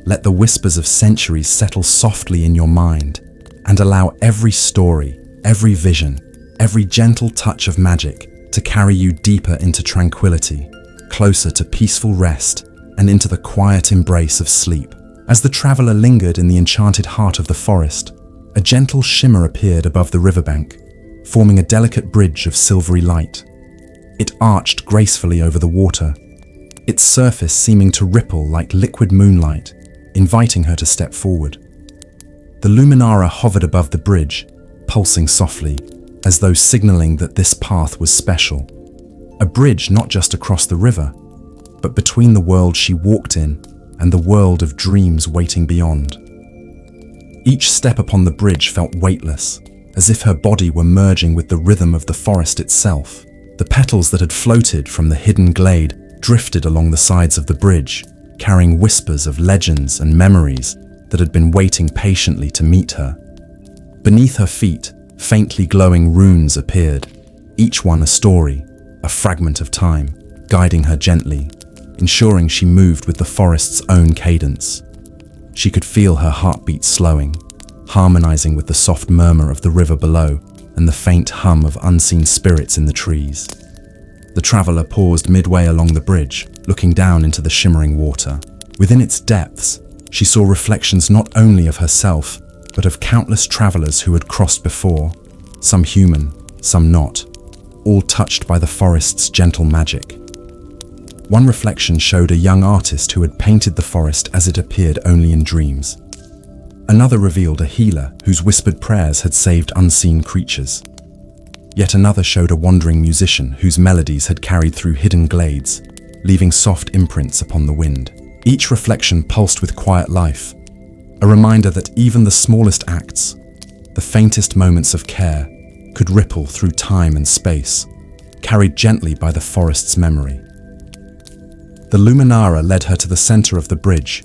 Let the whispers of centuries settle softly in your mind, and allow every story, every vision, every gentle touch of magic to carry you deeper into tranquility, closer to peaceful rest, and into the quiet embrace of sleep. As the traveler lingered in the enchanted heart of the forest, a gentle shimmer appeared above the riverbank, forming a delicate bridge of silvery light. It arched gracefully over the water, its surface seeming to ripple like liquid moonlight, inviting her to step forward. The luminara hovered above the bridge, pulsing softly, as though signaling that this path was special. A bridge not just across the river, but between the world she walked in and the world of dreams waiting beyond. Each step upon the bridge felt weightless, as if her body were merging with the rhythm of the forest itself. The petals that had floated from the hidden glade drifted along the sides of the bridge, carrying whispers of legends and memories that had been waiting patiently to meet her. Beneath her feet, faintly glowing runes appeared, each one a story, a fragment of time, guiding her gently, ensuring she moved with the forest's own cadence. She could feel her heartbeat slowing, harmonizing with the soft murmur of the river below and the faint hum of unseen spirits in the trees. The traveler paused midway along the bridge, looking down into the shimmering water. Within its depths, she saw reflections not only of herself, but of countless travelers who had crossed before, some human, some not, all touched by the forest's gentle magic. One reflection showed a young artist who had painted the forest as it appeared only in dreams. Another revealed a healer whose whispered prayers had saved unseen creatures. Yet another showed a wandering musician whose melodies had carried through hidden glades, leaving soft imprints upon the wind. Each reflection pulsed with quiet life, a reminder that even the smallest acts, the faintest moments of care, could ripple through time and space, carried gently by the forest's memory. The luminara led her to the center of the bridge,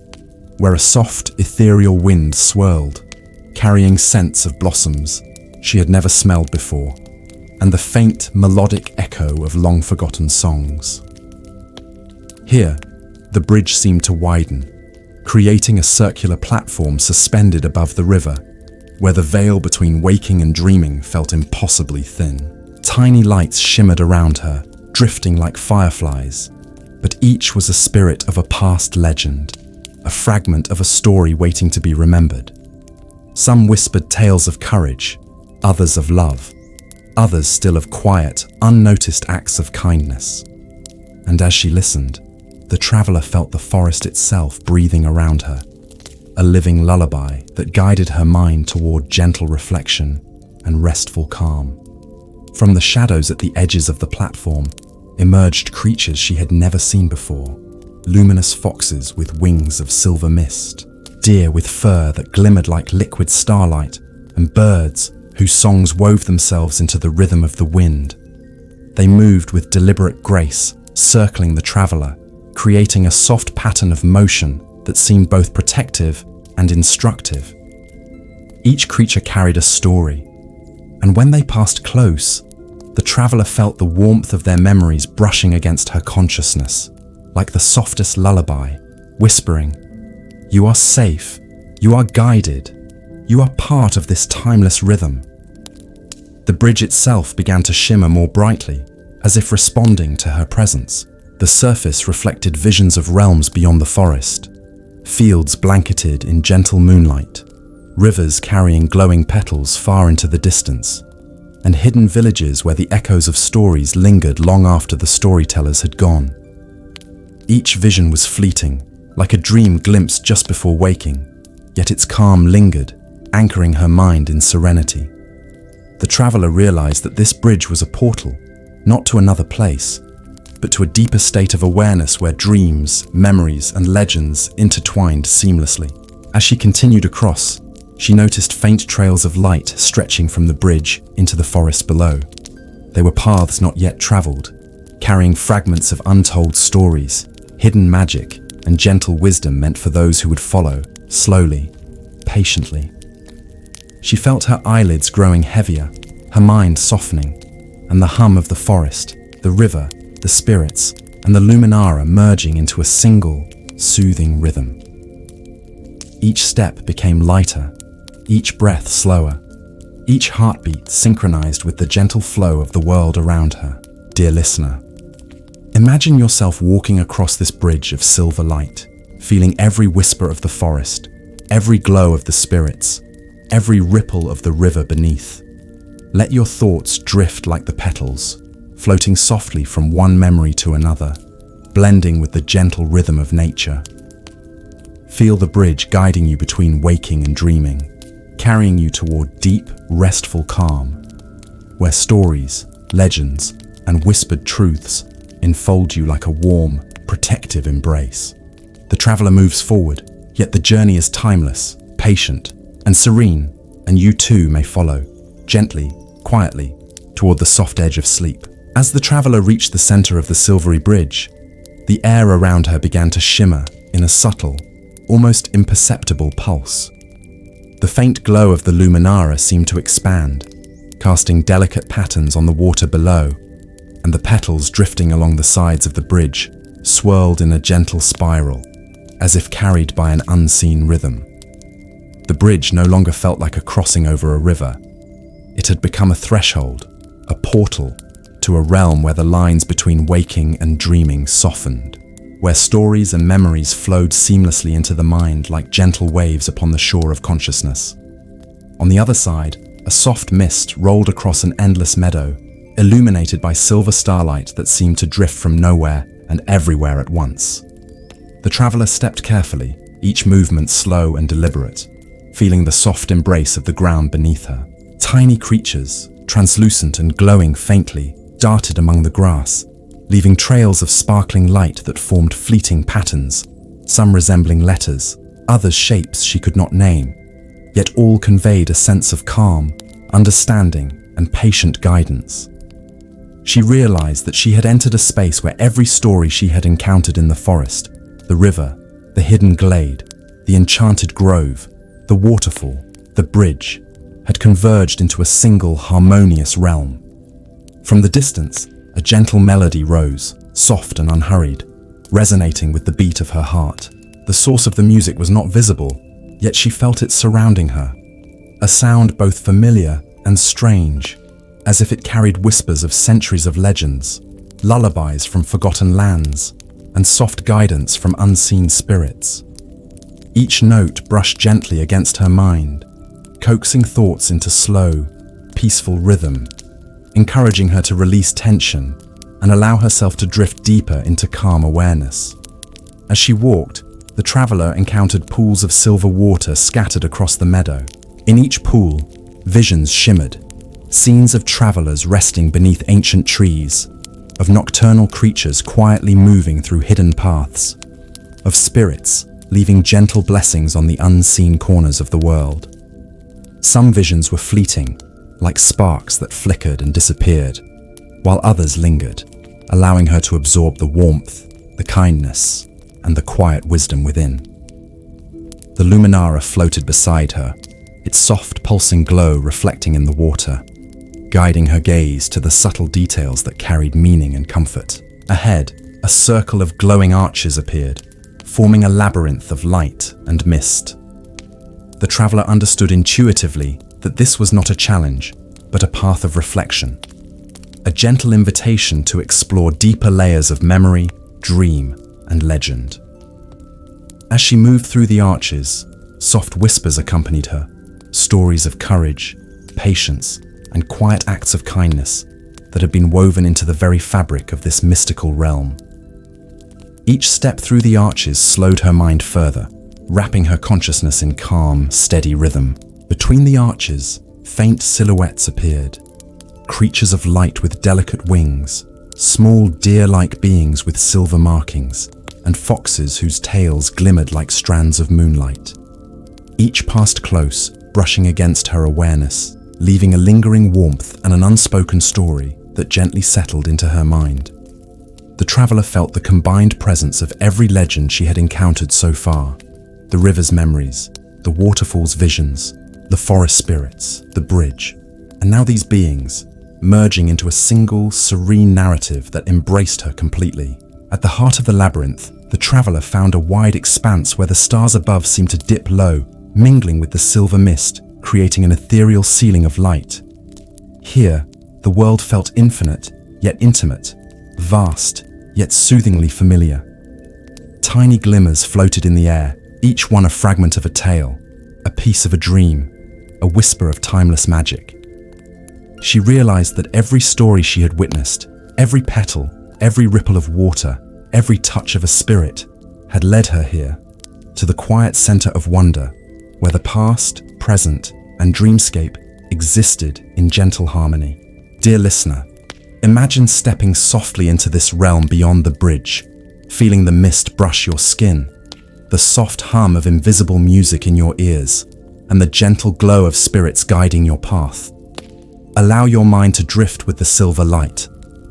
where a soft, ethereal wind swirled, carrying scents of blossoms she had never smelled before, and the faint, melodic echo of long-forgotten songs. Here, the bridge seemed to widen, creating a circular platform suspended above the river, where the veil between waking and dreaming felt impossibly thin. Tiny lights shimmered around her, drifting like fireflies, but each was a spirit of a past legend, a fragment of a story waiting to be remembered. Some whispered tales of courage, others of love, others still of quiet, unnoticed acts of kindness. And as she listened, the traveler felt the forest itself breathing around her, a living lullaby that guided her mind toward gentle reflection and restful calm. From the shadows at the edges of the platform emerged creatures she had never seen before, luminous foxes with wings of silver mist, deer with fur that glimmered like liquid starlight, and birds whose songs wove themselves into the rhythm of the wind. They moved with deliberate grace, circling the traveler, creating a soft pattern of motion that seemed both protective and instructive. Each creature carried a story, and when they passed close, the traveler felt the warmth of their memories brushing against her consciousness, like the softest lullaby, whispering, "You are safe, you are guided, you are part of this timeless rhythm." The bridge itself began to shimmer more brightly, as if responding to her presence. The surface reflected visions of realms beyond the forest, fields blanketed in gentle moonlight, rivers carrying glowing petals far into the distance, and hidden villages where the echoes of stories lingered long after the storytellers had gone. Each vision was fleeting, like a dream glimpsed just before waking, yet its calm lingered, anchoring her mind in serenity. The traveler realized that this bridge was a portal, not to another place, but to a deeper state of awareness where dreams, memories, and legends intertwined seamlessly. As she continued across, she noticed faint trails of light stretching from the bridge into the forest below. They were paths not yet traveled, carrying fragments of untold stories, hidden magic, and gentle wisdom meant for those who would follow, slowly, patiently. She felt her eyelids growing heavier, her mind softening, and the hum of the forest, the river, the spirits, and the luminara merging into a single, soothing rhythm. Each step became lighter, each breath slower, each heartbeat synchronized with the gentle flow of the world around her. Dear listener, imagine yourself walking across this bridge of silver light, feeling every whisper of the forest, every glow of the spirits, every ripple of the river beneath. Let your thoughts drift like the petals, floating softly from one memory to another, blending with the gentle rhythm of nature. Feel the bridge guiding you between waking and dreaming, carrying you toward deep, restful calm, where stories, legends, and whispered truths enfold you like a warm, protective embrace. The traveler moves forward, yet the journey is timeless, patient, and serene, and you too may follow, gently, quietly, toward the soft edge of sleep. As the traveler reached the center of the silvery bridge, the air around her began to shimmer in a subtle, almost imperceptible pulse. The faint glow of the luminara seemed to expand, casting delicate patterns on the water below, and the petals drifting along the sides of the bridge swirled in a gentle spiral, as if carried by an unseen rhythm. The bridge no longer felt like a crossing over a river. It had become a threshold, a portal, to a realm where the lines between waking and dreaming softened, where stories and memories flowed seamlessly into the mind like gentle waves upon the shore of consciousness. On the other side, a soft mist rolled across an endless meadow, illuminated by silver starlight that seemed to drift from nowhere and everywhere at once. The traveler stepped carefully, each movement slow and deliberate, feeling the soft embrace of the ground beneath her. Tiny creatures, translucent and glowing faintly, darted among the grass, leaving trails of sparkling light that formed fleeting patterns, some resembling letters, others shapes she could not name, yet all conveyed a sense of calm, understanding, and patient guidance. She realized that she had entered a space where every story she had encountered in the forest, the river, the hidden glade, the enchanted grove, the waterfall, the bridge, had converged into a single harmonious realm. From the distance, a gentle melody rose, soft and unhurried, resonating with the beat of her heart. The source of the music was not visible, yet she felt it surrounding her, a sound both familiar and strange, as if it carried whispers of centuries of legends, lullabies from forgotten lands, and soft guidance from unseen spirits. Each note brushed gently against her mind, coaxing thoughts into slow, peaceful rhythm, encouraging her to release tension and allow herself to drift deeper into calm awareness. As she walked, the traveler encountered pools of silver water scattered across the meadow. In each pool, visions shimmered, scenes of travelers resting beneath ancient trees, of nocturnal creatures quietly moving through hidden paths, of spirits leaving gentle blessings on the unseen corners of the world. Some visions were fleeting, like sparks that flickered and disappeared, while others lingered, allowing her to absorb the warmth, the kindness, and the quiet wisdom within. The luminara floated beside her, its soft pulsing glow reflecting in the water, guiding her gaze to the subtle details that carried meaning and comfort. Ahead, a circle of glowing arches appeared, forming a labyrinth of light and mist. The traveler understood intuitively that this was not a challenge, but a path of reflection. a gentle invitation to explore deeper layers of memory, dream, and legend. As she moved through the arches, soft whispers accompanied her, stories of courage, patience, and quiet acts of kindness that had been woven into the very fabric of this mystical realm. Each step through the arches slowed her mind further, wrapping her consciousness in calm, steady rhythm. Between the arches, faint silhouettes appeared, creatures of light with delicate wings, small deer-like beings with silver markings, and foxes whose tails glimmered like strands of moonlight. Each passed close, brushing against her awareness, leaving a lingering warmth and an unspoken story that gently settled into her mind. The traveler felt the combined presence of every legend she had encountered so far: the river's memories, the waterfall's visions, the forest spirits, the bridge, and now these beings, merging into a single, serene narrative that embraced her completely. At the heart of the labyrinth, the traveler found a wide expanse where the stars above seemed to dip low, mingling with the silver mist, creating an ethereal ceiling of light. Here, the world felt infinite, yet intimate, vast, yet soothingly familiar. Tiny glimmers floated in the air, each one a fragment of a tale, a piece of a dream, a whisper of timeless magic. She realized that every story she had witnessed, every petal, every ripple of water, every touch of a spirit, had led her here, to the quiet center of wonder, where the past, present, and dreamscape existed in gentle harmony. Dear listener, imagine stepping softly into this realm beyond the bridge, feeling the mist brush your skin, the soft hum of invisible music in your ears, and the gentle glow of spirits guiding your path. Allow your mind to drift with the silver light,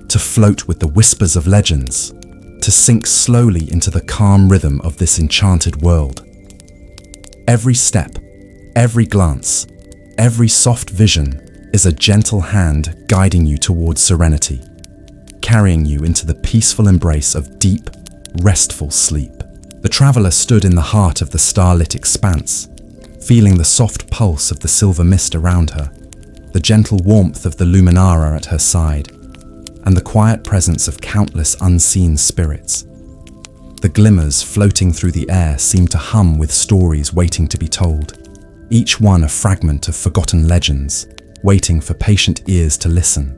to float with the whispers of legends, to sink slowly into the calm rhythm of this enchanted world. Every step, every glance, every soft vision is a gentle hand guiding you towards serenity, carrying you into the peaceful embrace of deep, restful sleep. The traveler stood in the heart of the starlit expanse, feeling the soft pulse of the silver mist around her, the gentle warmth of the luminara at her side, and the quiet presence of countless unseen spirits. The glimmers floating through the air seemed to hum with stories waiting to be told, each one a fragment of forgotten legends, waiting for patient ears to listen.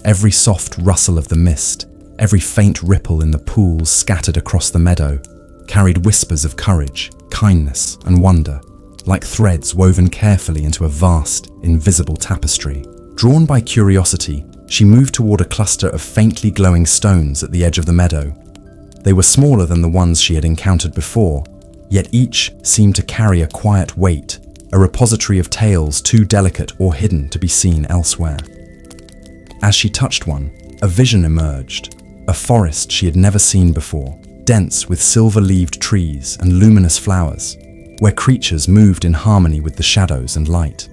Every soft rustle of the mist, every faint ripple in the pools scattered across the meadow, carried whispers of courage, kindness, and wonder, like threads woven carefully into a vast, invisible tapestry. Drawn by curiosity, she moved toward a cluster of faintly glowing stones at the edge of the meadow. They were smaller than the ones she had encountered before, yet each seemed to carry a quiet weight, a repository of tales too delicate or hidden to be seen elsewhere. As she touched one, a vision emerged, a forest she had never seen before, dense with silver-leaved trees and luminous flowers, where creatures moved in harmony with the shadows and light.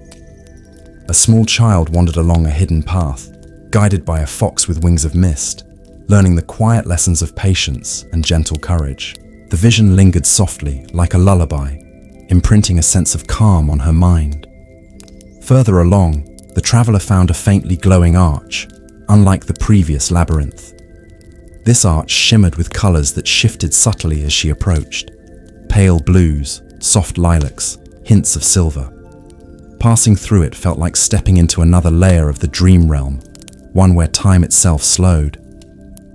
A small child wandered along a hidden path, guided by a fox with wings of mist, learning the quiet lessons of patience and gentle courage. The vision lingered softly, like a lullaby, imprinting a sense of calm on her mind. Further along, the traveler found a faintly glowing arch, unlike the previous labyrinth. This arch shimmered with colors that shifted subtly as she approached. Pale blues, soft lilacs, hints of silver. Passing through it felt like stepping into another layer of the dream realm, one where time itself slowed.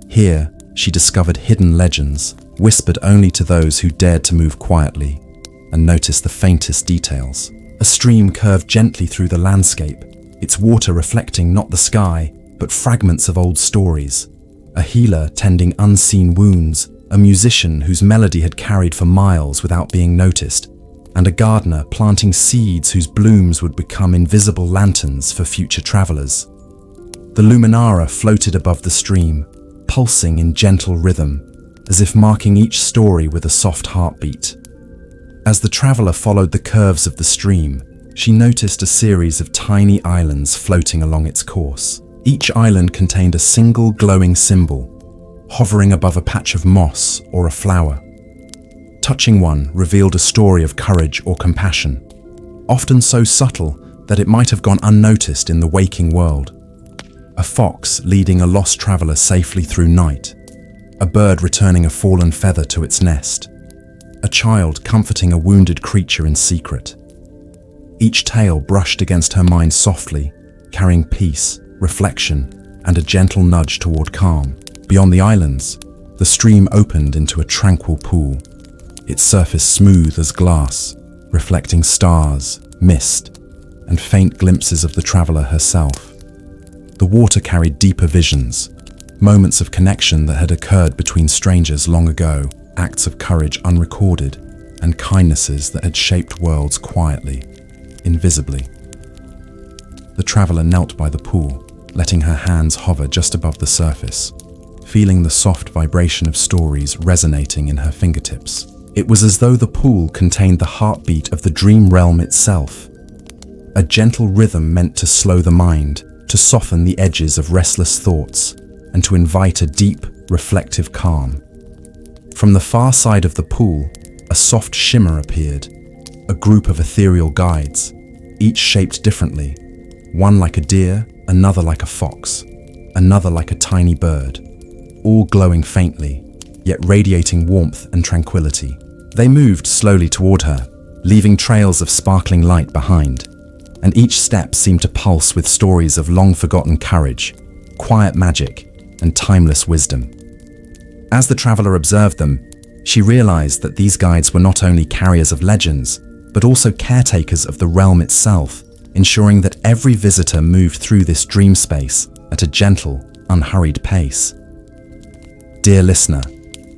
Here, she discovered hidden legends, whispered only to those who dared to move quietly and notice the faintest details. A stream curved gently through the landscape, its water reflecting not the sky, but fragments of old stories. A healer tending unseen wounds, a musician whose melody had carried for miles without being noticed, and a gardener planting seeds whose blooms would become invisible lanterns for future travelers. The luminara floated above the stream, pulsing in gentle rhythm, as if marking each story with a soft heartbeat. As the traveler followed the curves of the stream, she noticed a series of tiny islands floating along its course. Each island contained a single glowing symbol, hovering above a patch of moss or a flower. Touching one revealed a story of courage or compassion, often so subtle that it might have gone unnoticed in the waking world. a fox leading a lost traveler safely through night, a bird returning a fallen feather to its nest, a child comforting a wounded creature in secret. Each tale brushed against her mind softly, carrying peace, reflection, and a gentle nudge toward calm. Beyond the islands, the stream opened into a tranquil pool, its surface smooth as glass, reflecting stars, mist, and faint glimpses of the traveler herself. The water carried deeper visions, moments of connection that had occurred between strangers long ago, acts of courage unrecorded, and kindnesses that had shaped worlds quietly, invisibly. The traveler knelt by the pool, letting her hands hover just above the surface, feeling the soft vibration of stories resonating in her fingertips. It was as though the pool contained the heartbeat of the dream realm itself, a gentle rhythm meant to slow the mind, to soften the edges of restless thoughts, and to invite a deep, reflective calm. From the far side of the pool, a soft shimmer appeared, a group of ethereal guides, each shaped differently, one like a deer, another like a fox, another like a tiny bird, all glowing faintly, yet radiating warmth and tranquility. They moved slowly toward her, leaving trails of sparkling light behind, and each step seemed to pulse with stories of long-forgotten courage, quiet magic, and timeless wisdom. As the traveler observed them, she realized that these guides were not only carriers of legends, but also caretakers of the realm itself, ensuring that every visitor moved through this dream space at a gentle, unhurried pace. Dear listener,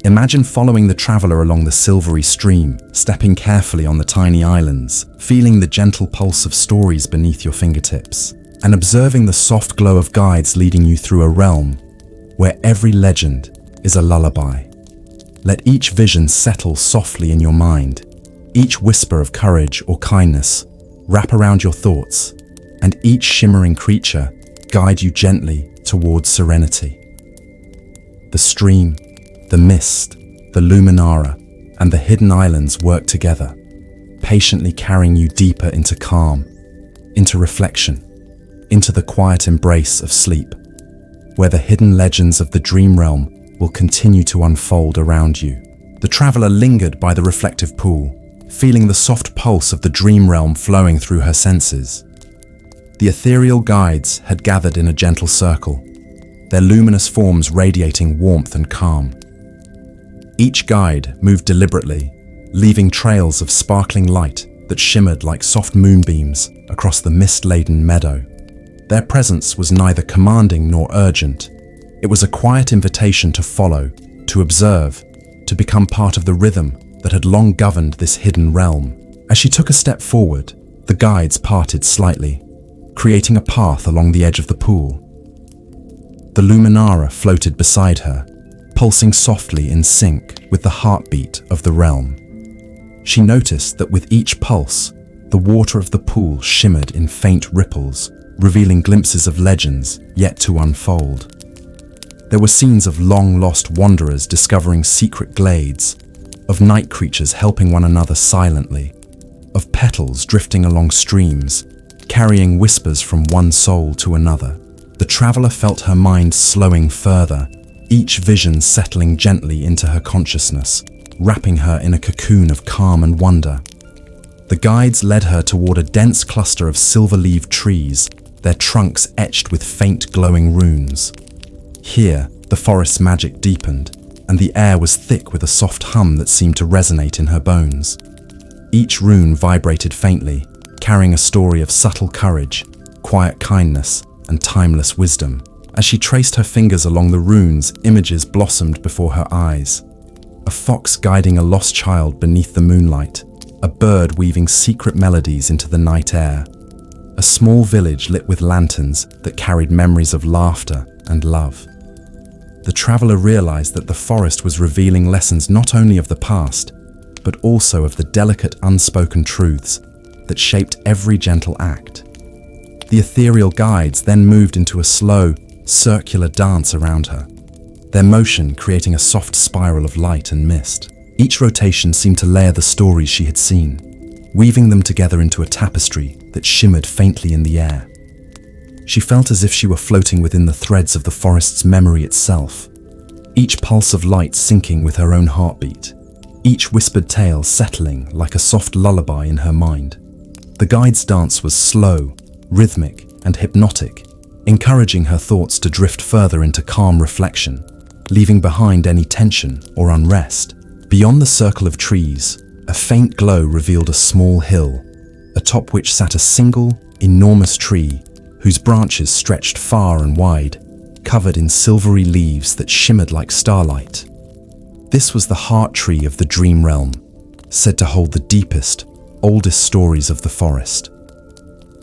imagine following the traveler along the silvery stream, stepping carefully on the tiny islands, feeling the gentle pulse of stories beneath your fingertips, and observing the soft glow of guides leading you through a realm where every legend is a lullaby. Let each vision settle softly in your mind, each whisper of courage or kindness wrap around your thoughts, and each shimmering creature guide you gently towards serenity. The stream, the mist, the luminara, and the hidden islands work together, patiently carrying you deeper into calm, into reflection, into the quiet embrace of sleep, where the hidden legends of the dream realm will continue to unfold around you. The traveler lingered by the reflective pool, feeling the soft pulse of the dream realm flowing through her senses. The ethereal guides had gathered in a gentle circle, their luminous forms radiating warmth and calm. Each guide moved deliberately, leaving trails of sparkling light that shimmered like soft moonbeams across the mist-laden meadow. Their presence was neither commanding nor urgent. It was a quiet invitation to follow, to observe, to become part of the rhythm that had long governed this hidden realm. As she took a step forward, the guides parted slightly, creating a path along the edge of the pool. The luminara floated beside her, pulsing softly in sync with the heartbeat of the realm. She noticed that with each pulse, the water of the pool shimmered in faint ripples, revealing glimpses of legends yet to unfold. There were scenes of long-lost wanderers discovering secret glades, of night creatures helping one another silently, of petals drifting along streams, carrying whispers from one soul to another. The traveler felt her mind slowing further, each vision settling gently into her consciousness, wrapping her in a cocoon of calm and wonder. The guides led her toward a dense cluster of silver-leaved trees, their trunks etched with faint glowing runes. Here, the forest's magic deepened, and the air was thick with a soft hum that seemed to resonate in her bones. Each rune vibrated faintly, carrying a story of subtle courage, quiet kindness, and timeless wisdom. As she traced her fingers along the runes, images blossomed before her eyes. A fox guiding a lost child beneath the moonlight, a bird weaving secret melodies into the night air, a small village lit with lanterns that carried memories of laughter and love. The traveler realized that the forest was revealing lessons not only of the past, but also of the delicate unspoken truths that shaped every gentle act. The ethereal guides then moved into a slow, circular dance around her, their motion creating a soft spiral of light and mist. Each rotation seemed to layer the stories she had seen, weaving them together into a tapestry that shimmered faintly in the air. She felt as if she were floating within the threads of the forest's memory itself, each pulse of light syncing with her own heartbeat, each whispered tale settling like a soft lullaby in her mind. The guide's dance was slow, rhythmic, and hypnotic, encouraging her thoughts to drift further into calm reflection, leaving behind any tension or unrest. Beyond the circle of trees, a faint glow revealed a small hill, atop which sat a single, enormous tree whose branches stretched far and wide, covered in silvery leaves that shimmered like starlight. This was the heart tree of the dream realm, said to hold the deepest, oldest stories of the forest.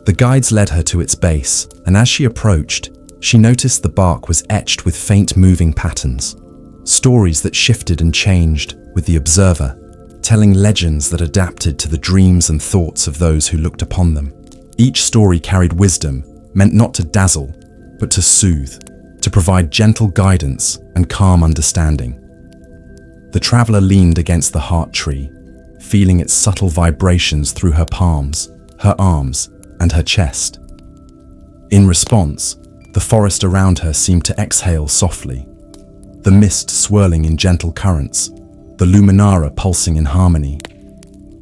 The guides led her to its base, and as she approached, she noticed the bark was etched with faint moving patterns, stories that shifted and changed with the observer, telling legends that adapted to the dreams and thoughts of those who looked upon them. Each story carried wisdom, meant not to dazzle, but to soothe, to provide gentle guidance and calm understanding. The traveler leaned against the heart tree, feeling its subtle vibrations through her palms, her arms, and her chest. In response, the forest around her seemed to exhale softly, the mist swirling in gentle currents, the luminara pulsing in harmony,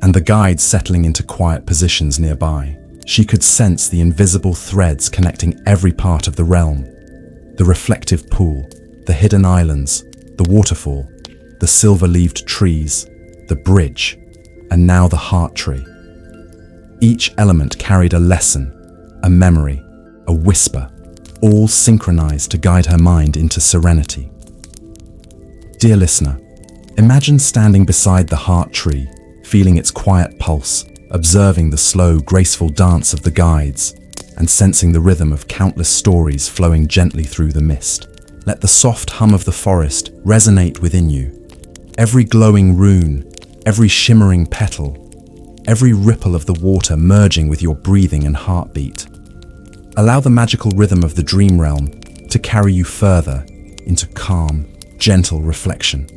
and the guides settling into quiet positions nearby. She could sense the invisible threads connecting every part of the realm: the reflective pool, the hidden islands, the waterfall, the silver-leaved trees, the bridge, and now the heart tree. Each element carried a lesson, a memory, a whisper, all synchronized to guide her mind into serenity. Dear listener, imagine standing beside the heart tree, feeling its quiet pulse, observing the slow, graceful dance of the guides, and sensing the rhythm of countless stories flowing gently through the mist. Let the soft hum of the forest resonate within you. Every glowing rune, every shimmering petal, every ripple of the water merging with your breathing and heartbeat. Allow the magical rhythm of the dream realm to carry you further into calm, gentle reflection,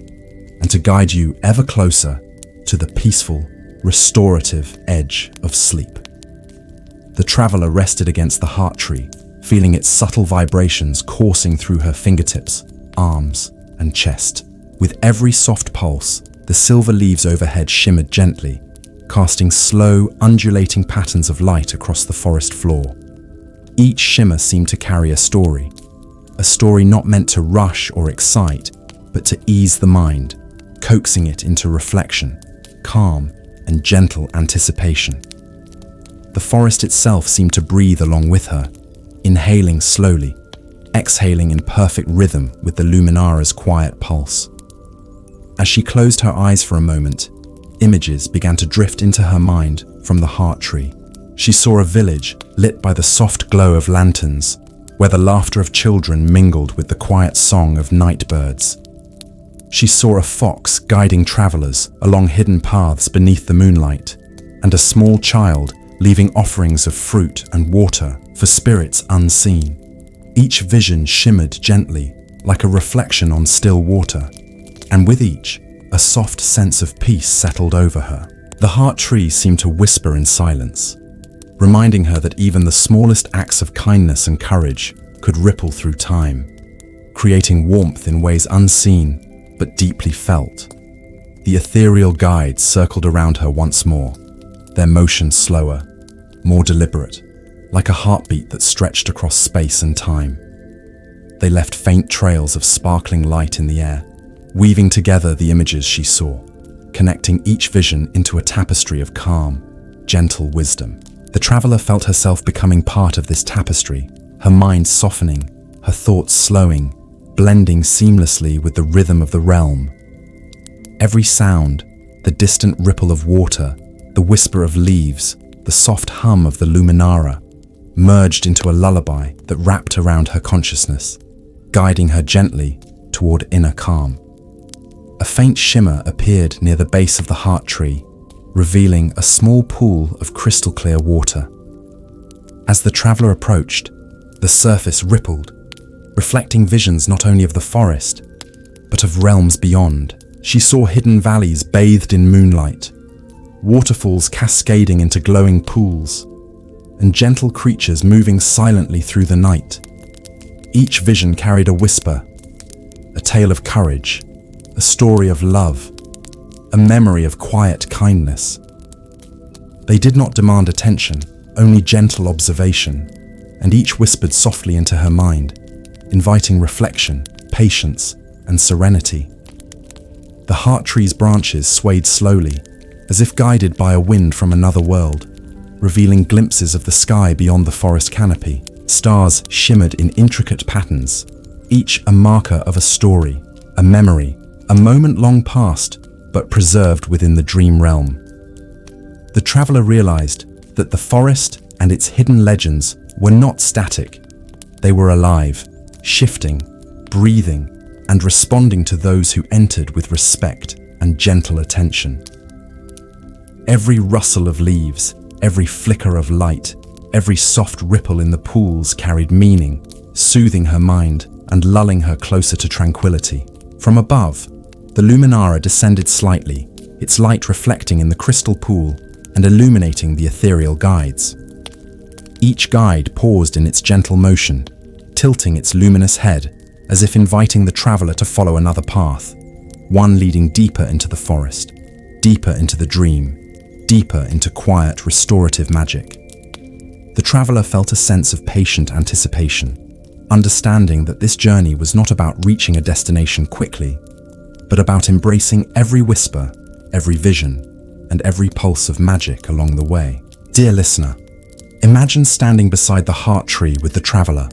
and to guide you ever closer to the peaceful, restorative edge of sleep. The traveler rested against the heart tree, feeling its subtle vibrations coursing through her fingertips, arms, and chest. With every soft pulse, the silver leaves overhead shimmered gently, casting slow, undulating patterns of light across the forest floor. Each shimmer seemed to carry a story not meant to rush or excite, but to ease the mind, coaxing it into reflection, calm, and gentle anticipation. The forest itself seemed to breathe along with her, inhaling slowly, exhaling in perfect rhythm with the luminara's quiet pulse. As she closed her eyes for a moment, images began to drift into her mind from the heart tree. She saw a village lit by the soft glow of lanterns, where the laughter of children mingled with the quiet song of night birds. She saw a fox guiding travelers along hidden paths beneath the moonlight, and a small child leaving offerings of fruit and water for spirits unseen. Each vision shimmered gently, like a reflection on still water, and with each, a soft sense of peace settled over her. The heart tree seemed to whisper in silence, reminding her that even the smallest acts of kindness and courage could ripple through time, creating warmth in ways unseen but deeply felt. The ethereal guides circled around her once more, their motion slower, more deliberate, like a heartbeat that stretched across space and time. They left faint trails of sparkling light in the air, weaving together the images she saw, connecting each vision into a tapestry of calm, gentle wisdom. The traveler felt herself becoming part of this tapestry, her mind softening, her thoughts slowing, blending seamlessly with the rhythm of the realm. Every sound, the distant ripple of water, the whisper of leaves, the soft hum of the luminara, merged into a lullaby that wrapped around her consciousness, guiding her gently toward inner calm. A faint shimmer appeared near the base of the heart tree, revealing a small pool of crystal clear water. As the traveler approached, the surface rippled, reflecting visions not only of the forest, but of realms beyond. She saw hidden valleys bathed in moonlight, waterfalls cascading into glowing pools, and gentle creatures moving silently through the night. Each vision carried a whisper, a tale of courage, a story of love, a memory of quiet kindness. They did not demand attention, only gentle observation, and each whispered softly into her mind, inviting reflection, patience, and serenity. The heart tree's branches swayed slowly, as if guided by a wind from another world, revealing glimpses of the sky beyond the forest canopy. Stars shimmered in intricate patterns, each a marker of a story, a memory, a moment long past, but preserved within the dream realm. The traveler realized that the forest and its hidden legends were not static. They were alive, shifting, breathing, and responding to those who entered with respect and gentle attention. Every rustle of leaves, every flicker of light, every soft ripple in the pools carried meaning, soothing her mind and lulling her closer to tranquility. From above, the luminara descended slightly, its light reflecting in the crystal pool and illuminating the ethereal guides. Each guide paused in its gentle motion, tilting its luminous head as if inviting the traveler to follow another path, one leading deeper into the forest, deeper into the dream, deeper into quiet, restorative magic. The traveler felt a sense of patient anticipation, understanding that this journey was not about reaching a destination quickly, but about embracing every whisper, every vision, and every pulse of magic along the way. Dear listener, imagine standing beside the heart tree with the traveler,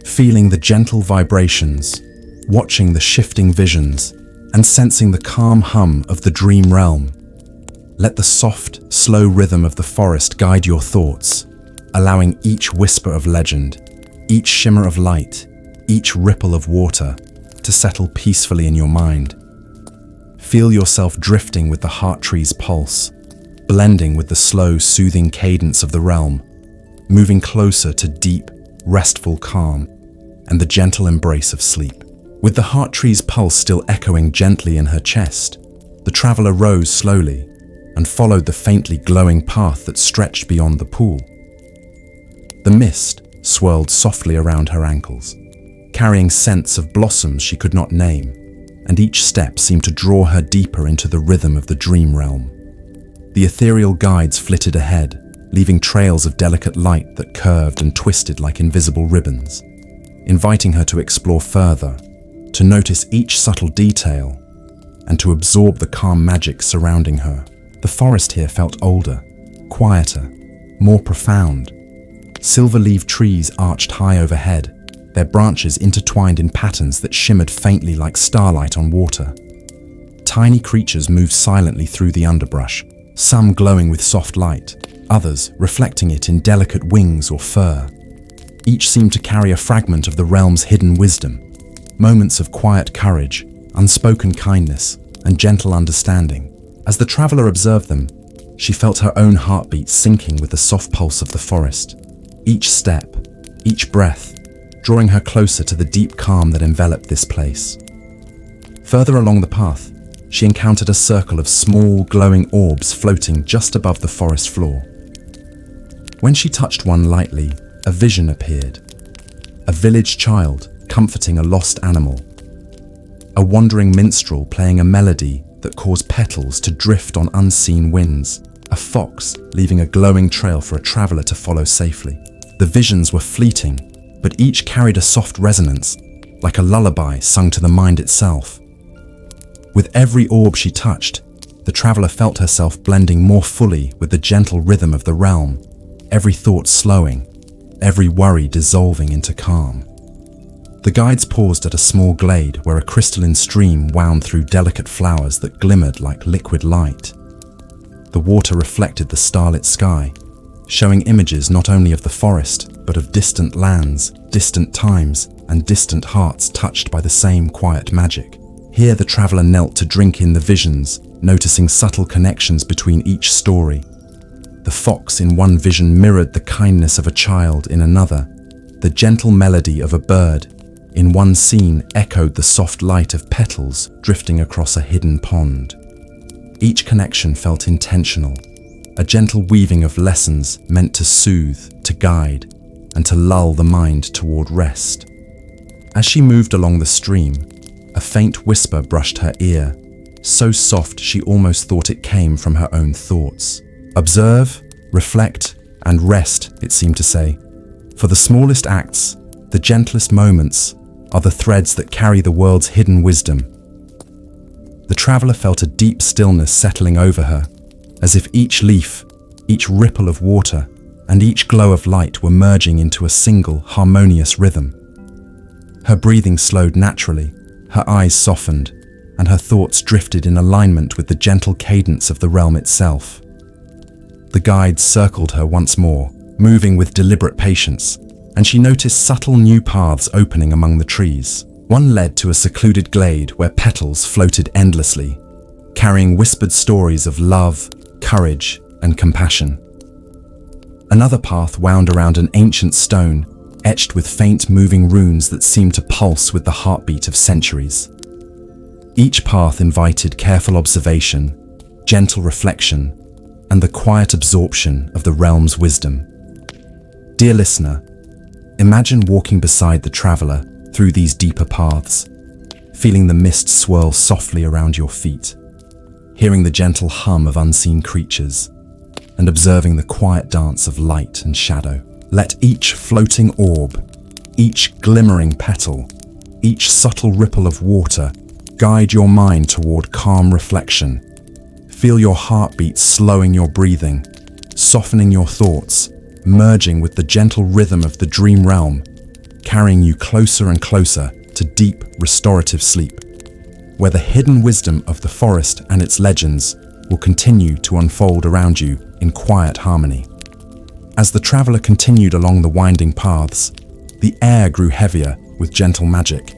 feeling the gentle vibrations, watching the shifting visions, and sensing the calm hum of the dream realm. Let the soft, slow rhythm of the forest guide your thoughts, allowing each whisper of legend, each shimmer of light, each ripple of water to settle peacefully in your mind. Feel yourself drifting with the heart tree's pulse, blending with the slow, soothing cadence of the realm, moving closer to deep, restful calm and the gentle embrace of sleep. With the heart tree's pulse still echoing gently in her chest, the traveler rose slowly and followed the faintly glowing path that stretched beyond the pool. The mist swirled softly around her ankles, carrying scents of blossoms she could not name, and each step seemed to draw her deeper into the rhythm of the dream realm. The ethereal guides flitted ahead, leaving trails of delicate light that curved and twisted like invisible ribbons, inviting her to explore further, to notice each subtle detail, and to absorb the calm magic surrounding her. The forest here felt older, quieter, more profound. Silver-leaved trees arched high overhead, their branches intertwined in patterns that shimmered faintly like starlight on water. Tiny creatures moved silently through the underbrush, some glowing with soft light, others reflecting it in delicate wings or fur. Each seemed to carry a fragment of the realm's hidden wisdom, moments of quiet courage, unspoken kindness, and gentle understanding. As the traveler observed them, she felt her own heartbeat syncing with the soft pulse of the forest. Each step, each breath, drawing her closer to the deep calm that enveloped this place. Further along the path, she encountered a circle of small, glowing orbs floating just above the forest floor. When she touched one lightly, a vision appeared. A village child comforting a lost animal. A wandering minstrel playing a melody that caused petals to drift on unseen winds. A fox leaving a glowing trail for a traveler to follow safely. The visions were fleeting, but each carried a soft resonance, like a lullaby sung to the mind itself. With every orb she touched, the traveler felt herself blending more fully with the gentle rhythm of the realm, every thought slowing, every worry dissolving into calm. The guides paused at a small glade where a crystalline stream wound through delicate flowers that glimmered like liquid light. The water reflected the starlit sky, showing images not only of the forest, but of distant lands, distant times, and distant hearts touched by the same quiet magic. Here the traveler knelt to drink in the visions, noticing subtle connections between each story. The fox in one vision mirrored the kindness of a child in another. The gentle melody of a bird in one scene echoed the soft light of petals drifting across a hidden pond. Each connection felt intentional, a gentle weaving of lessons meant to soothe, to guide, and to lull the mind toward rest. As she moved along the stream, a faint whisper brushed her ear, so soft she almost thought it came from her own thoughts. Observe, reflect, and rest, it seemed to say. For the smallest acts, the gentlest moments, are the threads that carry the world's hidden wisdom. The traveler felt a deep stillness settling over her, as if each leaf, each ripple of water, and each glow of light were merging into a single, harmonious rhythm. Her breathing slowed naturally, her eyes softened, and her thoughts drifted in alignment with the gentle cadence of the realm itself. The guides circled her once more, moving with deliberate patience, and she noticed subtle new paths opening among the trees. One led to a secluded glade where petals floated endlessly, carrying whispered stories of love, courage, and compassion. Another path wound around an ancient stone, etched with faint moving runes that seemed to pulse with the heartbeat of centuries. Each path invited careful observation, gentle reflection, and the quiet absorption of the realm's wisdom. Dear listener, imagine walking beside the traveler through these deeper paths, feeling the mist swirl softly around your feet, hearing the gentle hum of unseen creatures, and observing the quiet dance of light and shadow. Let each floating orb, each glimmering petal, each subtle ripple of water guide your mind toward calm reflection. Feel your heartbeat slowing your breathing, softening your thoughts, merging with the gentle rhythm of the dream realm, carrying you closer and closer to deep, restorative sleep, where the hidden wisdom of the forest and its legends will continue to unfold around you in quiet harmony. As the traveler continued along the winding paths, the air grew heavier with gentle magic,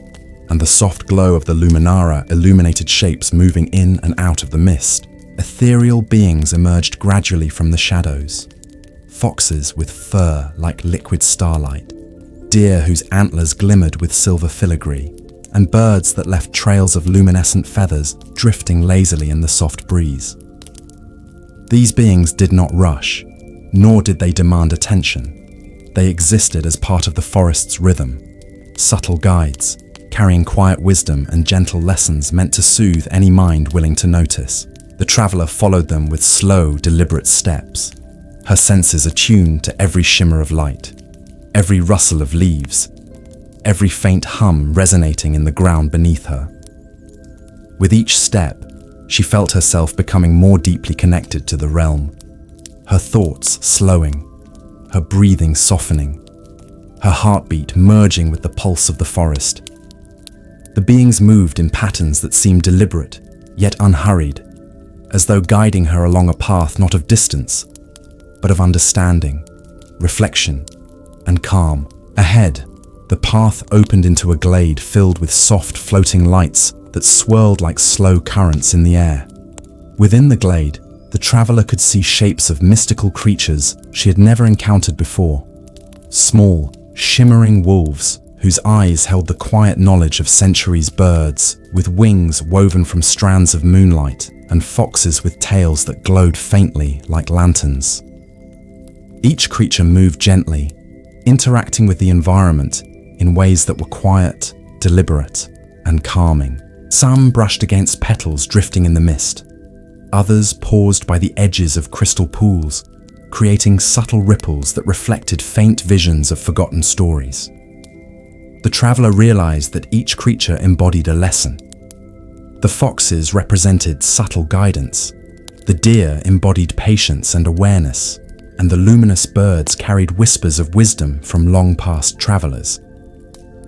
and the soft glow of the luminara illuminated shapes moving in and out of the mist. Ethereal beings emerged gradually from the shadows. Foxes with fur like liquid starlight, deer whose antlers glimmered with silver filigree, and birds that left trails of luminescent feathers drifting lazily in the soft breeze. These beings did not rush, nor did they demand attention. They existed as part of the forest's rhythm, subtle guides, carrying quiet wisdom and gentle lessons meant to soothe any mind willing to notice. The traveler followed them with slow, deliberate steps, her senses attuned to every shimmer of light, every rustle of leaves, every faint hum resonating in the ground beneath her. With each step, she felt herself becoming more deeply connected to the realm, her thoughts slowing, her breathing softening, her heartbeat merging with the pulse of the forest. The beings moved in patterns that seemed deliberate, yet unhurried, as though guiding her along a path not of distance, but of understanding, reflection, and calm. Ahead, the path opened into a glade filled with soft floating lights that swirled like slow currents in the air. Within the glade, the traveler could see shapes of mystical creatures she had never encountered before. Small, shimmering wolves whose eyes held the quiet knowledge of centuries, birds with wings woven from strands of moonlight, and foxes with tails that glowed faintly like lanterns. Each creature moved gently, interacting with the environment in ways that were quiet, deliberate, and calming. Some brushed against petals drifting in the mist. Others paused by the edges of crystal pools, creating subtle ripples that reflected faint visions of forgotten stories. The traveler realized that each creature embodied a lesson. The foxes represented subtle guidance, the deer embodied patience and awareness, and the luminous birds carried whispers of wisdom from long-past travelers.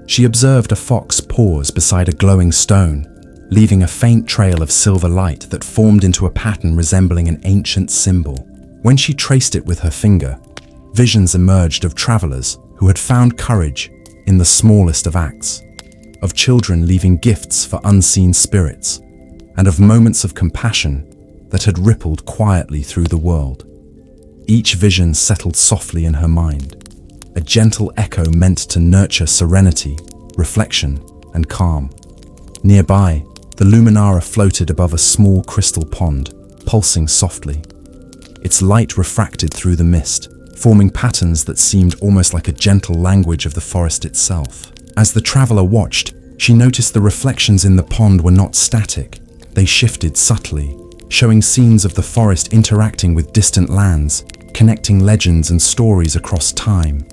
She observed a fox pause beside a glowing stone, leaving a faint trail of silver light that formed into a pattern resembling an ancient symbol. When she traced it with her finger, visions emerged of travelers who had found courage in the smallest of acts, of children leaving gifts for unseen spirits, and of moments of compassion that had rippled quietly through the world. Each vision settled softly in her mind, a gentle echo meant to nurture serenity, reflection, and calm. Nearby, the luminara floated above a small crystal pond, pulsing softly. Its light refracted through the mist, forming patterns that seemed almost like a gentle language of the forest itself. As the traveler watched, she noticed the reflections in the pond were not static. They shifted subtly, showing scenes of the forest interacting with distant lands, connecting legends and stories across time.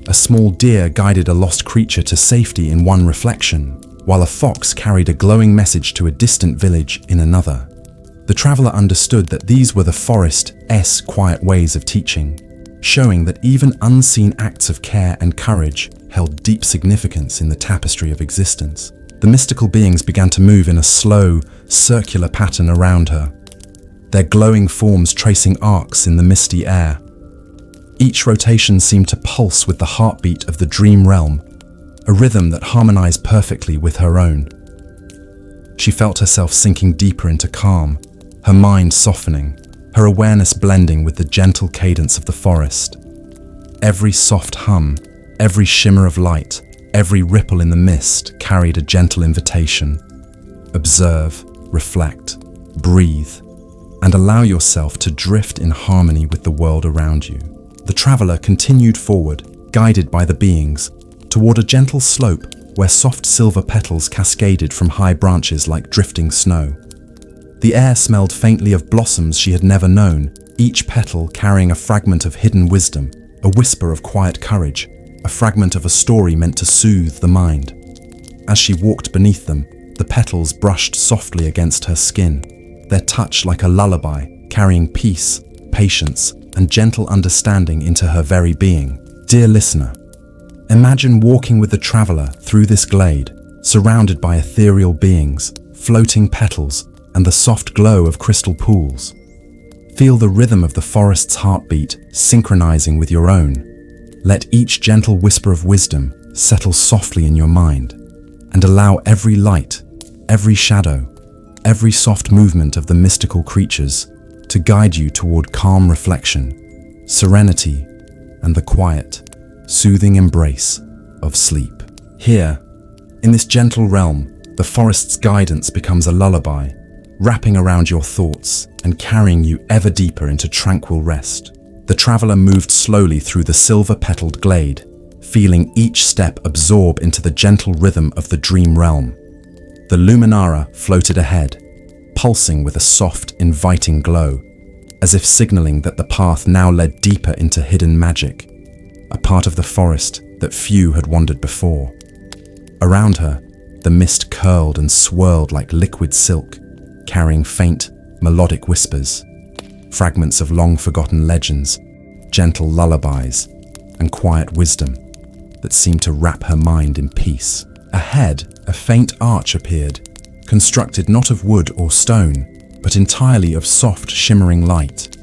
A small deer guided a lost creature to safety in one reflection, while a fox carried a glowing message to a distant village in another. The traveler understood that these were the forest's quiet ways of teaching, showing that even unseen acts of care and courage held deep significance in the tapestry of existence. The mystical beings began to move in a slow, circular pattern around her, their glowing forms tracing arcs in the misty air. Each rotation seemed to pulse with the heartbeat of the dream realm, a rhythm that harmonized perfectly with her own. She felt herself sinking deeper into calm, her mind softening, her awareness blending with the gentle cadence of the forest. Every soft hum, every shimmer of light, every ripple in the mist carried a gentle invitation. Observe, reflect, breathe, and allow yourself to drift in harmony with the world around you. The traveler continued forward, guided by the beings, toward a gentle slope where soft silver petals cascaded from high branches like drifting snow. The air smelled faintly of blossoms she had never known, each petal carrying a fragment of hidden wisdom, a whisper of quiet courage, a fragment of a story meant to soothe the mind. As she walked beneath them, the petals brushed softly against her skin, their touch like a lullaby, carrying peace, patience, and gentle understanding into her very being. Dear listener, imagine walking with the traveler through this glade, surrounded by ethereal beings, floating petals, and the soft glow of crystal pools. Feel the rhythm of the forest's heartbeat synchronizing with your own. Let each gentle whisper of wisdom settle softly in your mind, and allow every light, every shadow, every soft movement of the mystical creatures to guide you toward calm reflection, serenity, and the quiet, soothing embrace of sleep. Here, in this gentle realm, the forest's guidance becomes a lullaby, wrapping around your thoughts and carrying you ever deeper into tranquil rest. The traveler moved slowly through the silver-petaled glade, feeling each step absorb into the gentle rhythm of the dream realm. The luminara floated ahead, pulsing with a soft, inviting glow, as if signaling that the path now led deeper into hidden magic, a part of the forest that few had wandered before. Around her, the mist curled and swirled like liquid silk, carrying faint, melodic whispers, fragments of long-forgotten legends, gentle lullabies, and quiet wisdom that seemed to wrap her mind in peace. Ahead, a faint arch appeared, constructed not of wood or stone, but entirely of soft, shimmering light.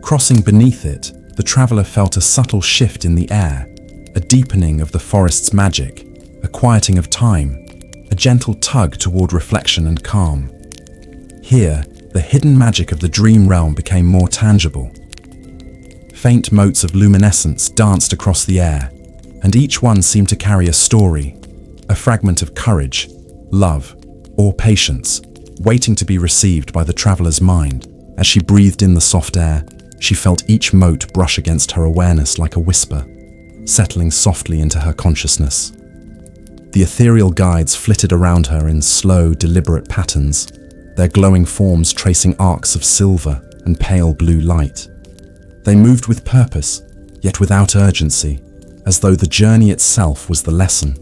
Crossing beneath it, the traveler felt a subtle shift in the air, a deepening of the forest's magic, a quieting of time, a gentle tug toward reflection and calm. Here, the hidden magic of the dream realm became more tangible. Faint motes of luminescence danced across the air, and each one seemed to carry a story, a fragment of courage, love, or patience, waiting to be received by the traveler's mind. As she breathed in the soft air, she felt each mote brush against her awareness like a whisper, settling softly into her consciousness. The ethereal guides flitted around her in slow, deliberate patterns, their glowing forms tracing arcs of silver and pale blue light. They moved with purpose, yet without urgency, as though the journey itself was the lesson.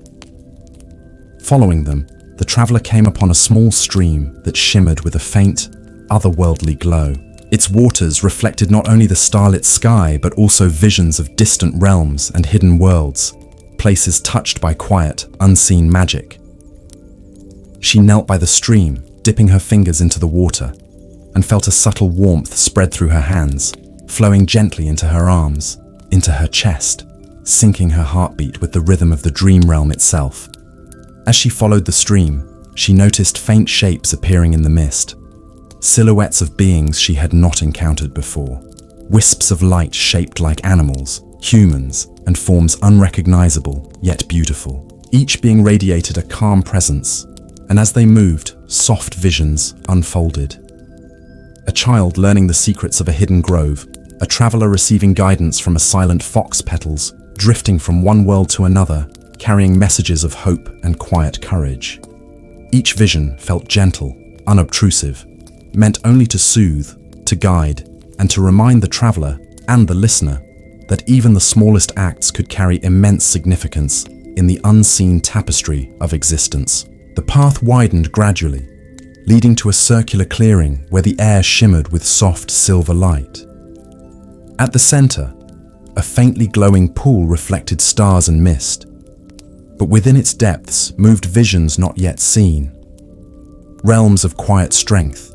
Following them, the traveler came upon a small stream that shimmered with a faint, otherworldly glow. Its waters reflected not only the starlit sky, but also visions of distant realms and hidden worlds, places touched by quiet, unseen magic. She knelt by the stream, dipping her fingers into the water, and felt a subtle warmth spread through her hands, flowing gently into her arms, into her chest, syncing her heartbeat with the rhythm of the dream realm itself. As she followed the stream, she noticed faint shapes appearing in the mist, silhouettes of beings she had not encountered before, wisps of light shaped like animals, humans, and forms unrecognizable yet beautiful. Each being radiated a calm presence, and as they moved, soft visions unfolded. A child learning the secrets of a hidden grove, a traveler receiving guidance from a silent fox petals, drifting from one world to another, carrying messages of hope and quiet courage. Each vision felt gentle, unobtrusive, meant only to soothe, to guide, and to remind the traveler and the listener that even the smallest acts could carry immense significance in the unseen tapestry of existence. The path widened gradually, leading to a circular clearing where the air shimmered with soft silver light. At the center, a faintly glowing pool reflected stars and mist, but within its depths moved visions not yet seen. Realms of quiet strength,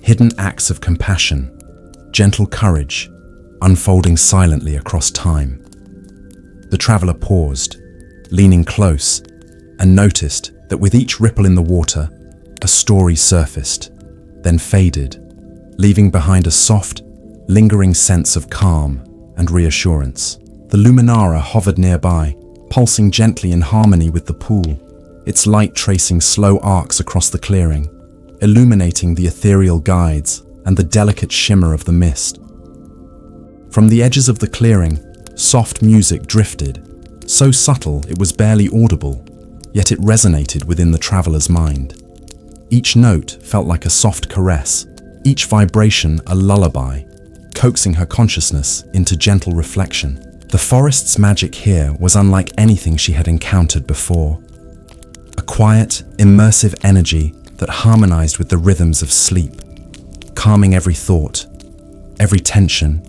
hidden acts of compassion, gentle courage, unfolding silently across time. The traveler paused, leaning close, and noticed that with each ripple in the water, a story surfaced, then faded, leaving behind a soft, lingering sense of calm and reassurance. The luminara hovered nearby, pulsing gently in harmony with the pool, its light tracing slow arcs across the clearing, illuminating the ethereal guides and the delicate shimmer of the mist. From the edges of the clearing, soft music drifted, so subtle it was barely audible, yet it resonated within the traveler's mind. Each note felt like a soft caress, each vibration a lullaby, coaxing her consciousness into gentle reflection. The forest's magic here was unlike anything she had encountered before. A quiet, immersive energy that harmonized with the rhythms of sleep, calming every thought, every tension,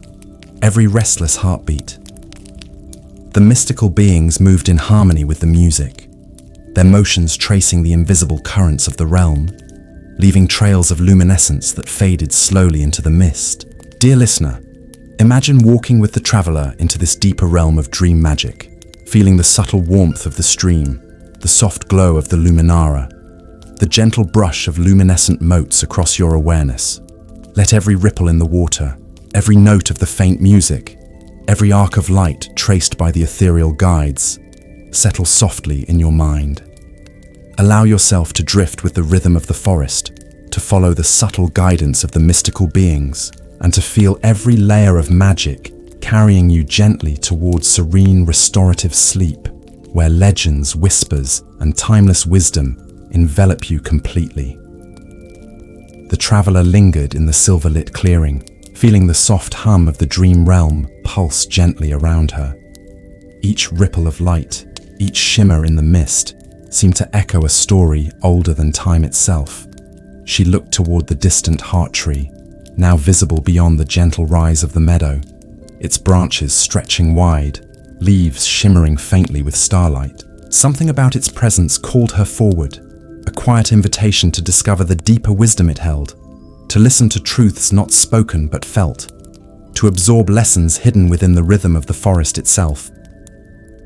every restless heartbeat. The mystical beings moved in harmony with the music, their motions tracing the invisible currents of the realm, leaving trails of luminescence that faded slowly into the mist. Dear listener, imagine walking with the traveler into this deeper realm of dream magic, feeling the subtle warmth of the stream, the soft glow of the luminara, the gentle brush of luminescent motes across your awareness. Let every ripple in the water, every note of the faint music, every arc of light traced by the ethereal guides, settle softly in your mind. Allow yourself to drift with the rhythm of the forest, to follow the subtle guidance of the mystical beings, and to feel every layer of magic carrying you gently towards serene, restorative sleep, where legends, whispers, and timeless wisdom envelop you completely. The traveler lingered in the silver-lit clearing, feeling the soft hum of the dream realm pulse gently around her. Each ripple of light, each shimmer in the mist, seemed to echo a story older than time itself. She looked toward the distant heart tree, now visible beyond the gentle rise of the meadow, its branches stretching wide, leaves shimmering faintly with starlight. Something about its presence called her forward, a quiet invitation to discover the deeper wisdom it held, to listen to truths not spoken but felt, to absorb lessons hidden within the rhythm of the forest itself.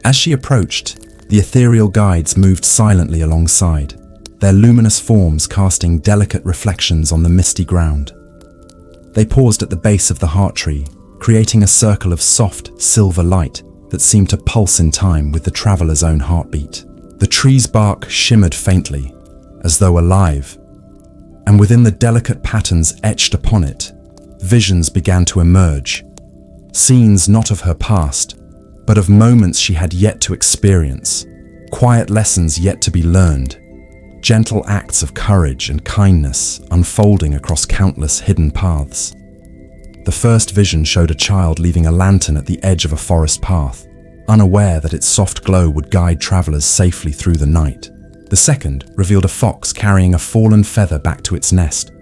As she approached, the ethereal guides moved silently alongside, their luminous forms casting delicate reflections on the misty ground. They paused at the base of the heart tree, creating a circle of soft, silver light that seemed to pulse in time with the traveler's own heartbeat. The tree's bark shimmered faintly, as though alive, and within the delicate patterns etched upon it, visions began to emerge, scenes not of her past, but of moments she had yet to experience, quiet lessons yet to be learned, gentle acts of courage and kindness unfolding across countless hidden paths. The first vision showed a child leaving a lantern at the edge of a forest path, unaware that its soft glow would guide travelers safely through the night. The second revealed a fox carrying a fallen feather back to its nest,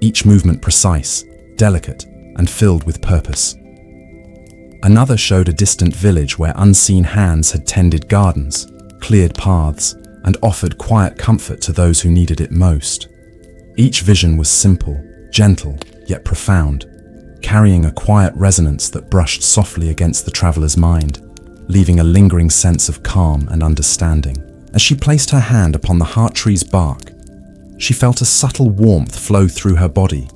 each movement precise, delicate, and filled with purpose. Another showed a distant village where unseen hands had tended gardens, cleared paths, and offered quiet comfort to those who needed it most. Each vision was simple, gentle, yet profound, carrying a quiet resonance that brushed softly against the traveler's mind, leaving a lingering sense of calm and understanding. As she placed her hand upon the heart tree's bark, she felt a subtle warmth flow through her body,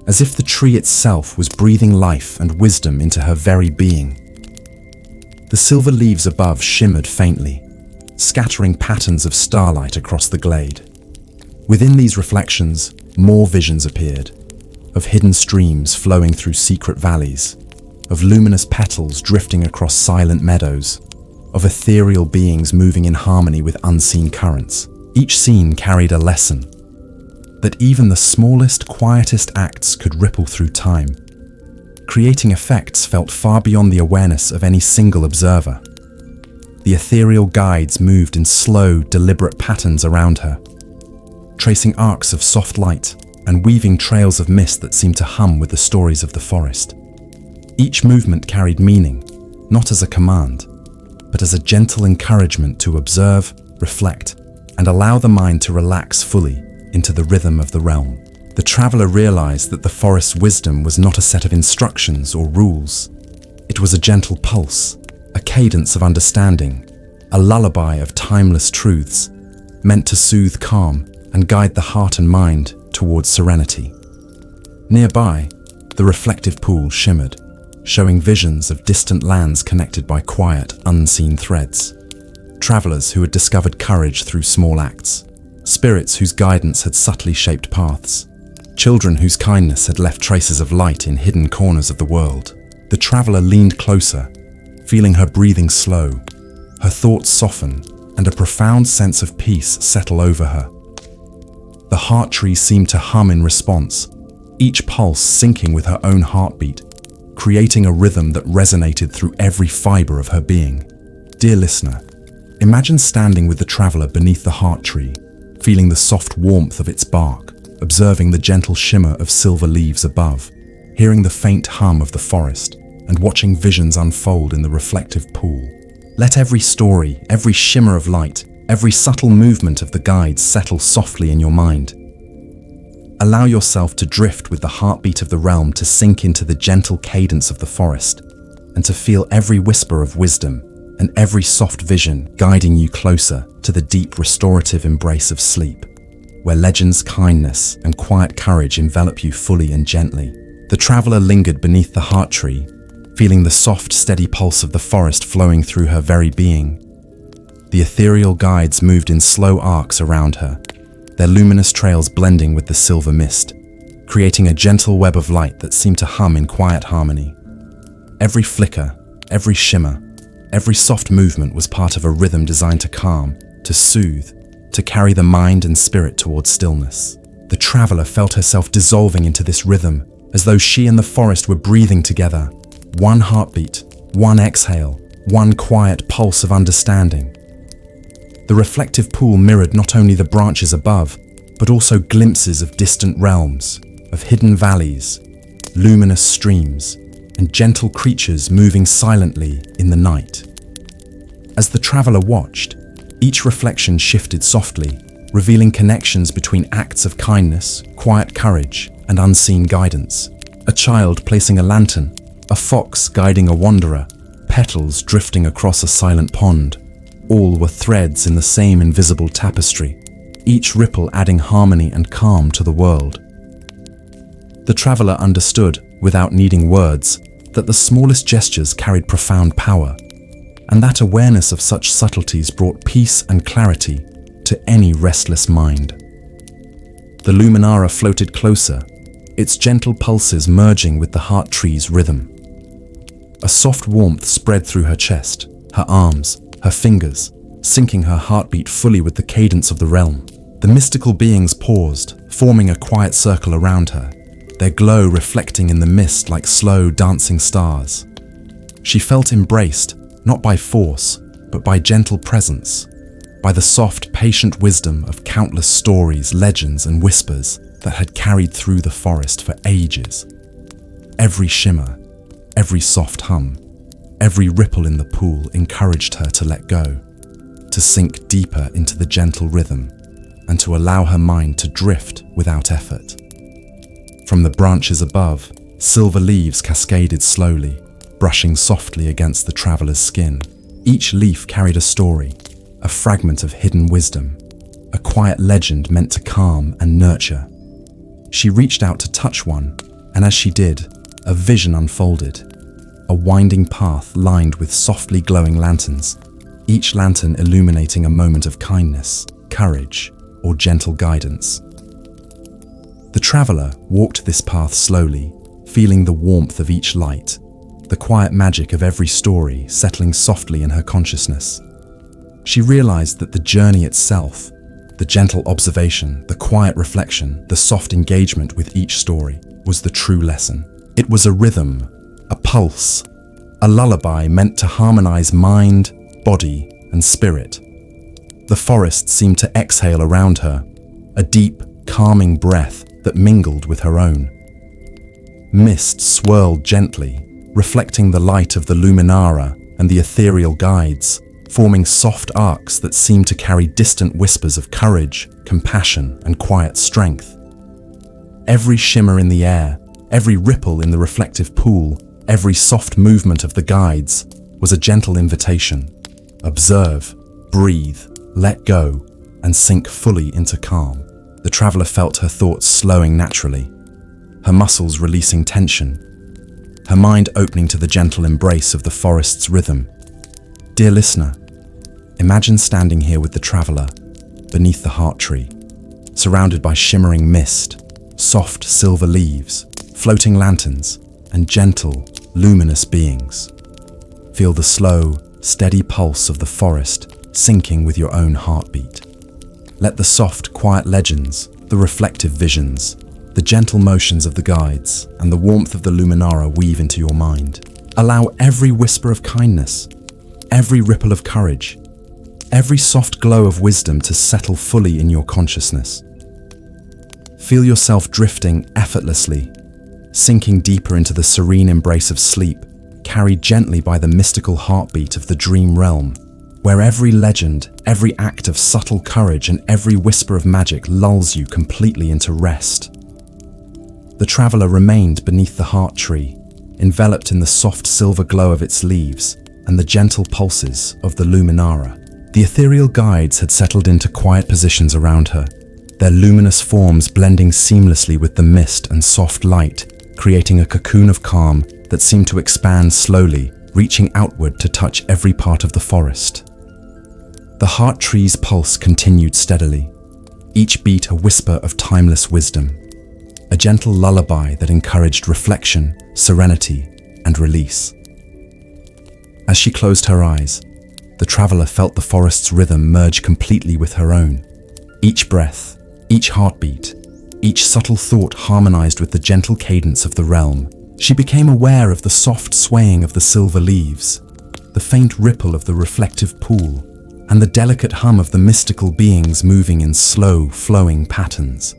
as if the tree itself was breathing life and wisdom into her very being. The silver leaves above shimmered faintly, scattering patterns of starlight across the glade. Within these reflections, more visions appeared, of hidden streams flowing through secret valleys, of luminous petals drifting across silent meadows, of ethereal beings moving in harmony with unseen currents. Each scene carried a lesson, that even the smallest, quietest acts could ripple through time, creating effects felt far beyond the awareness of any single observer. The ethereal guides moved in slow, deliberate patterns around her, tracing arcs of soft light and weaving trails of mist that seemed to hum with the stories of the forest. Each movement carried meaning, not as a command, but as a gentle encouragement to observe, reflect, and allow the mind to relax fully into the rhythm of the realm. The traveler realized that the forest's wisdom was not a set of instructions or rules. It was a gentle pulse, a cadence of understanding, a lullaby of timeless truths, meant to soothe calm and guide the heart and mind towards serenity. Nearby, the reflective pool shimmered, showing visions of distant lands connected by quiet, unseen threads. Travelers who had discovered courage through small acts, spirits whose guidance had subtly shaped paths, children whose kindness had left traces of light in hidden corners of the world. The traveler leaned closer, feeling her breathing slow, her thoughts soften, and a profound sense of peace settle over her. The heart tree seemed to hum in response, each pulse syncing with her own heartbeat, creating a rhythm that resonated through every fiber of her being. Dear listener, imagine standing with the traveler beneath the heart tree, feeling the soft warmth of its bark, observing the gentle shimmer of silver leaves above, hearing the faint hum of the forest, and watching visions unfold in the reflective pool. Let every story, every shimmer of light, every subtle movement of the guides settle softly in your mind. Allow yourself to drift with the heartbeat of the realm, to sink into the gentle cadence of the forest, and to feel every whisper of wisdom and every soft vision guiding you closer to the deep restorative embrace of sleep, where legends, kindness, and quiet courage envelop you fully and gently. The traveler lingered beneath the heart tree, feeling the soft, steady pulse of the forest flowing through her very being. The ethereal guides moved in slow arcs around her, their luminous trails blending with the silver mist, creating a gentle web of light that seemed to hum in quiet harmony. Every flicker, every shimmer, every soft movement was part of a rhythm designed to calm, to soothe, to carry the mind and spirit towards stillness. The traveler felt herself dissolving into this rhythm, as though she and the forest were breathing together. One heartbeat, one exhale, one quiet pulse of understanding. The reflective pool mirrored not only the branches above, but also glimpses of distant realms, of hidden valleys, luminous streams, and gentle creatures moving silently in the night. As the traveler watched, each reflection shifted softly, revealing connections between acts of kindness, quiet courage, and unseen guidance. A child placing a lantern, a fox guiding a wanderer, petals drifting across a silent pond. All were threads in the same invisible tapestry, each ripple adding harmony and calm to the world. The traveler understood, without needing words, that the smallest gestures carried profound power, and that awareness of such subtleties brought peace and clarity to any restless mind. The luminara floated closer, its gentle pulses merging with the heart tree's rhythm. A soft warmth spread through her chest, her arms, her fingers, syncing her heartbeat fully with the cadence of the realm. The mystical beings paused, forming a quiet circle around her, their glow reflecting in the mist like slow, dancing stars. She felt embraced, not by force, but by gentle presence, by the soft, patient wisdom of countless stories, legends, and whispers that had carried through the forest for ages. Every shimmer, every soft hum, every ripple in the pool encouraged her to let go, to sink deeper into the gentle rhythm, and to allow her mind to drift without effort. From the branches above, silver leaves cascaded slowly, brushing softly against the traveler's skin. Each leaf carried a story, a fragment of hidden wisdom, a quiet legend meant to calm and nurture. She reached out to touch one, and as she did, a vision unfolded. A winding path lined with softly glowing lanterns, each lantern illuminating a moment of kindness, courage, or gentle guidance. The traveler walked this path slowly, feeling the warmth of each light, the the quiet magic of every story settling softly in her consciousness. She realized that the journey itself, the gentle observation, the quiet reflection, the soft engagement with each story, was the true lesson. It was a rhythm, a pulse, a lullaby meant to harmonize mind, body, and spirit. The forest seemed to exhale around her, a deep, calming breath that mingled with her own. Mist swirled gently, reflecting the light of the luminara and the ethereal guides, forming soft arcs that seemed to carry distant whispers of courage, compassion, and quiet strength. Every shimmer in the air, every ripple in the reflective pool, every soft movement of the guides was a gentle invitation. Observe, breathe, let go, and sink fully into calm. The traveler felt her thoughts slowing naturally, her muscles releasing tension, her mind opening to the gentle embrace of the forest's rhythm. Dear listener, imagine standing here with the traveler, beneath the heart tree, surrounded by shimmering mist, soft silver leaves, floating lanterns, and gentle, luminous beings. Feel the slow, steady pulse of the forest syncing with your own heartbeat. Let the soft, quiet legends, the reflective visions, the gentle motions of the guides, and the warmth of the luminara weave into your mind. Allow every whisper of kindness, every ripple of courage, every soft glow of wisdom to settle fully in your consciousness. Feel yourself drifting effortlessly, sinking deeper into the serene embrace of sleep, carried gently by the mystical heartbeat of the dream realm, where every legend, every act of subtle courage, and every whisper of magic lulls you completely into rest. The traveler remained beneath the heart tree, enveloped in the soft silver glow of its leaves and the gentle pulses of the luminara. The ethereal guides had settled into quiet positions around her, their luminous forms blending seamlessly with the mist and soft light, creating a cocoon of calm that seemed to expand slowly, reaching outward to touch every part of the forest. The heart tree's pulse continued steadily, each beat a whisper of timeless wisdom, a gentle lullaby that encouraged reflection, serenity, and release. As she closed her eyes, the traveler felt the forest's rhythm merge completely with her own. Each breath, each heartbeat, each subtle thought harmonized with the gentle cadence of the realm. She became aware of the soft swaying of the silver leaves, the faint ripple of the reflective pool, and the delicate hum of the mystical beings moving in slow, flowing patterns.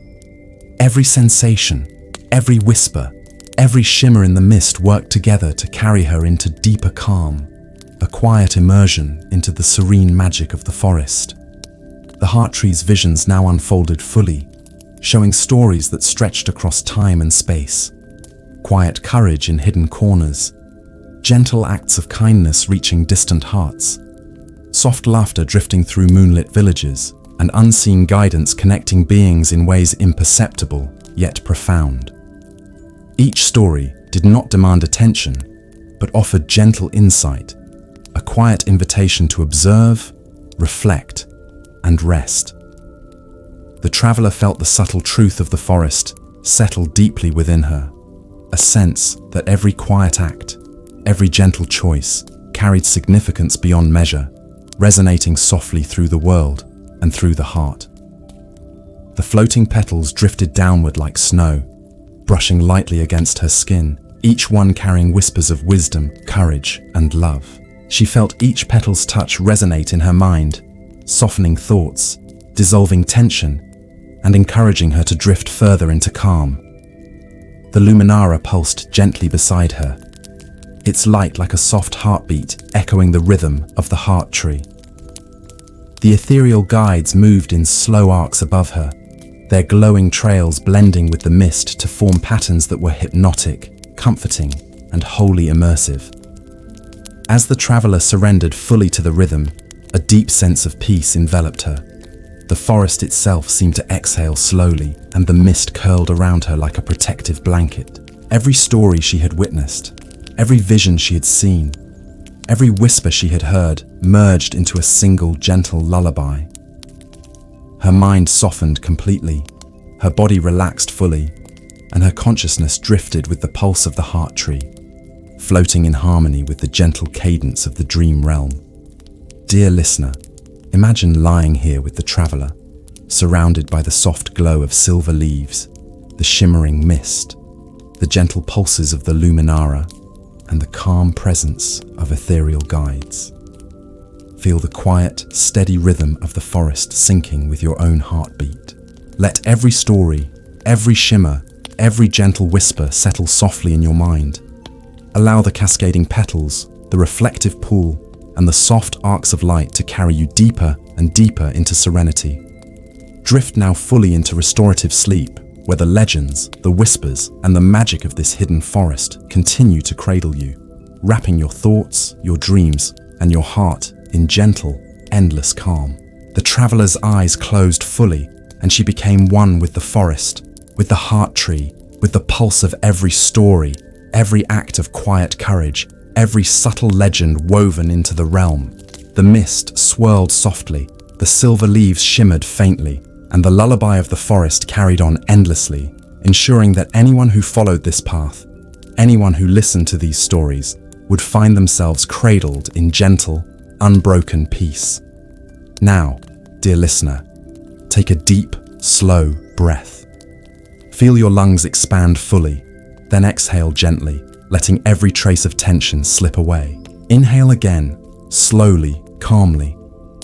Every sensation, every whisper, every shimmer in the mist worked together to carry her into deeper calm, a quiet immersion into the serene magic of the forest. The heart tree's visions now unfolded fully, showing stories that stretched across time and space. Quiet courage in hidden corners, gentle acts of kindness reaching distant hearts, soft laughter drifting through moonlit villages, and unseen guidance connecting beings in ways imperceptible yet profound. Each story did not demand attention, but offered gentle insight, a quiet invitation to observe, reflect, and rest. The traveler felt the subtle truth of the forest settle deeply within her, a sense that every quiet act, every gentle choice carried significance beyond measure, resonating softly through the world and through the heart. The floating petals drifted downward like snow, brushing lightly against her skin, each one carrying whispers of wisdom, courage, and love. She felt each petal's touch resonate in her mind, softening thoughts, dissolving tension, and encouraging her to drift further into calm. The luminara pulsed gently beside her, its light like a soft heartbeat echoing the rhythm of the heart tree. The ethereal guides moved in slow arcs above her, their glowing trails blending with the mist to form patterns that were hypnotic, comforting, and wholly immersive. As the traveler surrendered fully to the rhythm, a deep sense of peace enveloped her. The forest itself seemed to exhale slowly, and the mist curled around her like a protective blanket. Every story she had witnessed, every vision she had seen, every whisper she had heard merged into a single gentle lullaby. Her mind softened completely, her body relaxed fully, and her consciousness drifted with the pulse of the heart tree. floating in harmony with the gentle cadence of the dream realm. Dear listener, imagine lying here with the traveler, surrounded by the soft glow of silver leaves, the shimmering mist, the gentle pulses of the luminara, and the calm presence of ethereal guides. Feel the quiet, steady rhythm of the forest syncing with your own heartbeat. Let every story, every shimmer, every gentle whisper settle softly in your mind. Allow the cascading petals, the reflective pool, and the soft arcs of light to carry you deeper and deeper into serenity. Drift now fully into restorative sleep, where the legends, the whispers, and the magic of this hidden forest continue to cradle you, wrapping your thoughts, your dreams, and your heart in gentle, endless calm. The traveler's eyes closed fully, and she became one with the forest, with the heart tree, with the pulse of every story, every act of quiet courage, every subtle legend woven into the realm. The mist swirled softly, the silver leaves shimmered faintly, and the lullaby of the forest carried on endlessly, ensuring that anyone who followed this path, anyone who listened to these stories, would find themselves cradled in gentle, unbroken peace. Now, dear listener, take a deep, slow breath. Feel your lungs expand fully, then exhale gently, letting every trace of tension slip away. Inhale again, slowly, calmly,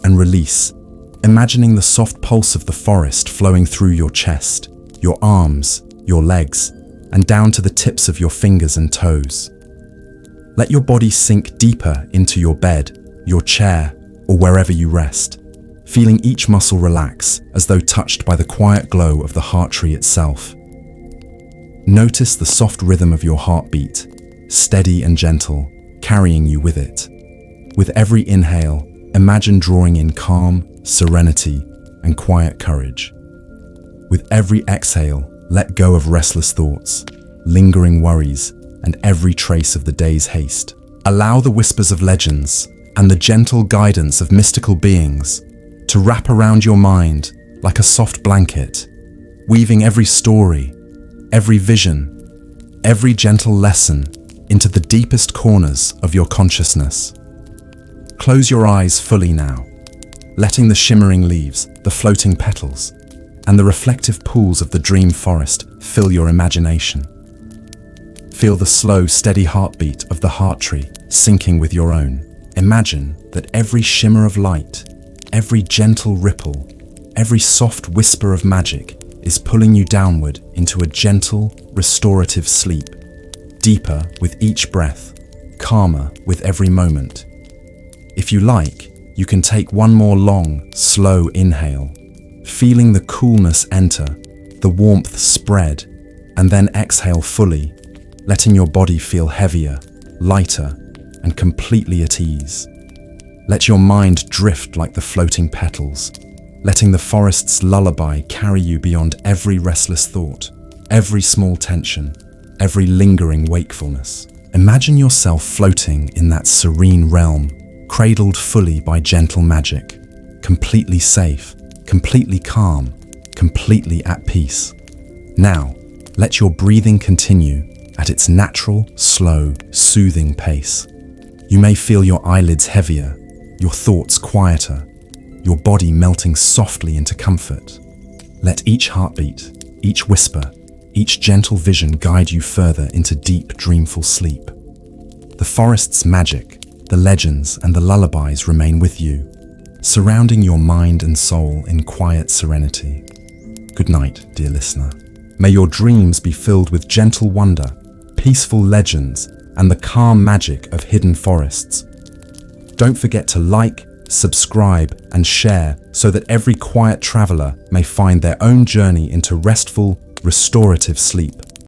and release, imagining the soft pulse of the forest flowing through your chest, your arms, your legs, and down to the tips of your fingers and toes. Let your body sink deeper into your bed, your chair, or wherever you rest, feeling each muscle relax as though touched by the quiet glow of the heart tree itself. Notice the soft rhythm of your heartbeat, steady and gentle, carrying you with it. With every inhale, imagine drawing in calm, serenity, and quiet courage. With every exhale, let go of restless thoughts, lingering worries, and every trace of the day's haste. Allow the whispers of legends and the gentle guidance of mystical beings to wrap around your mind like a soft blanket, weaving every story, every vision, every gentle lesson into the deepest corners of your consciousness. Close your eyes fully now, letting the shimmering leaves, the floating petals, and the reflective pools of the dream forest fill your imagination. Feel the slow, steady heartbeat of the heart tree syncing with your own. Imagine that every shimmer of light, every gentle ripple, every soft whisper of magic is pulling you downward into a gentle, restorative sleep, deeper with each breath, calmer with every moment. If you like, you can take one more long, slow inhale, feeling the coolness enter, the warmth spread, and then exhale fully, letting your body feel heavier, lighter, and completely at ease. Let your mind drift like the floating petals, letting the forest's lullaby carry you beyond every restless thought, every small tension, every lingering wakefulness. Imagine yourself floating in that serene realm, cradled fully by gentle magic, completely safe, completely calm, completely at peace. Now, let your breathing continue at its natural, slow, soothing pace. You may feel your eyelids heavier, your thoughts quieter, your body melting softly into comfort. Let each heartbeat, each whisper, each gentle vision guide you further into deep, dreamful sleep. The forest's magic, the legends, and the lullabies remain with you, surrounding your mind and soul in quiet serenity. Good night, dear listener. May your dreams be filled with gentle wonder, peaceful legends, and the calm magic of hidden forests. Don't forget to like, subscribe, and share so that every quiet traveler may find their own journey into restful, restorative sleep.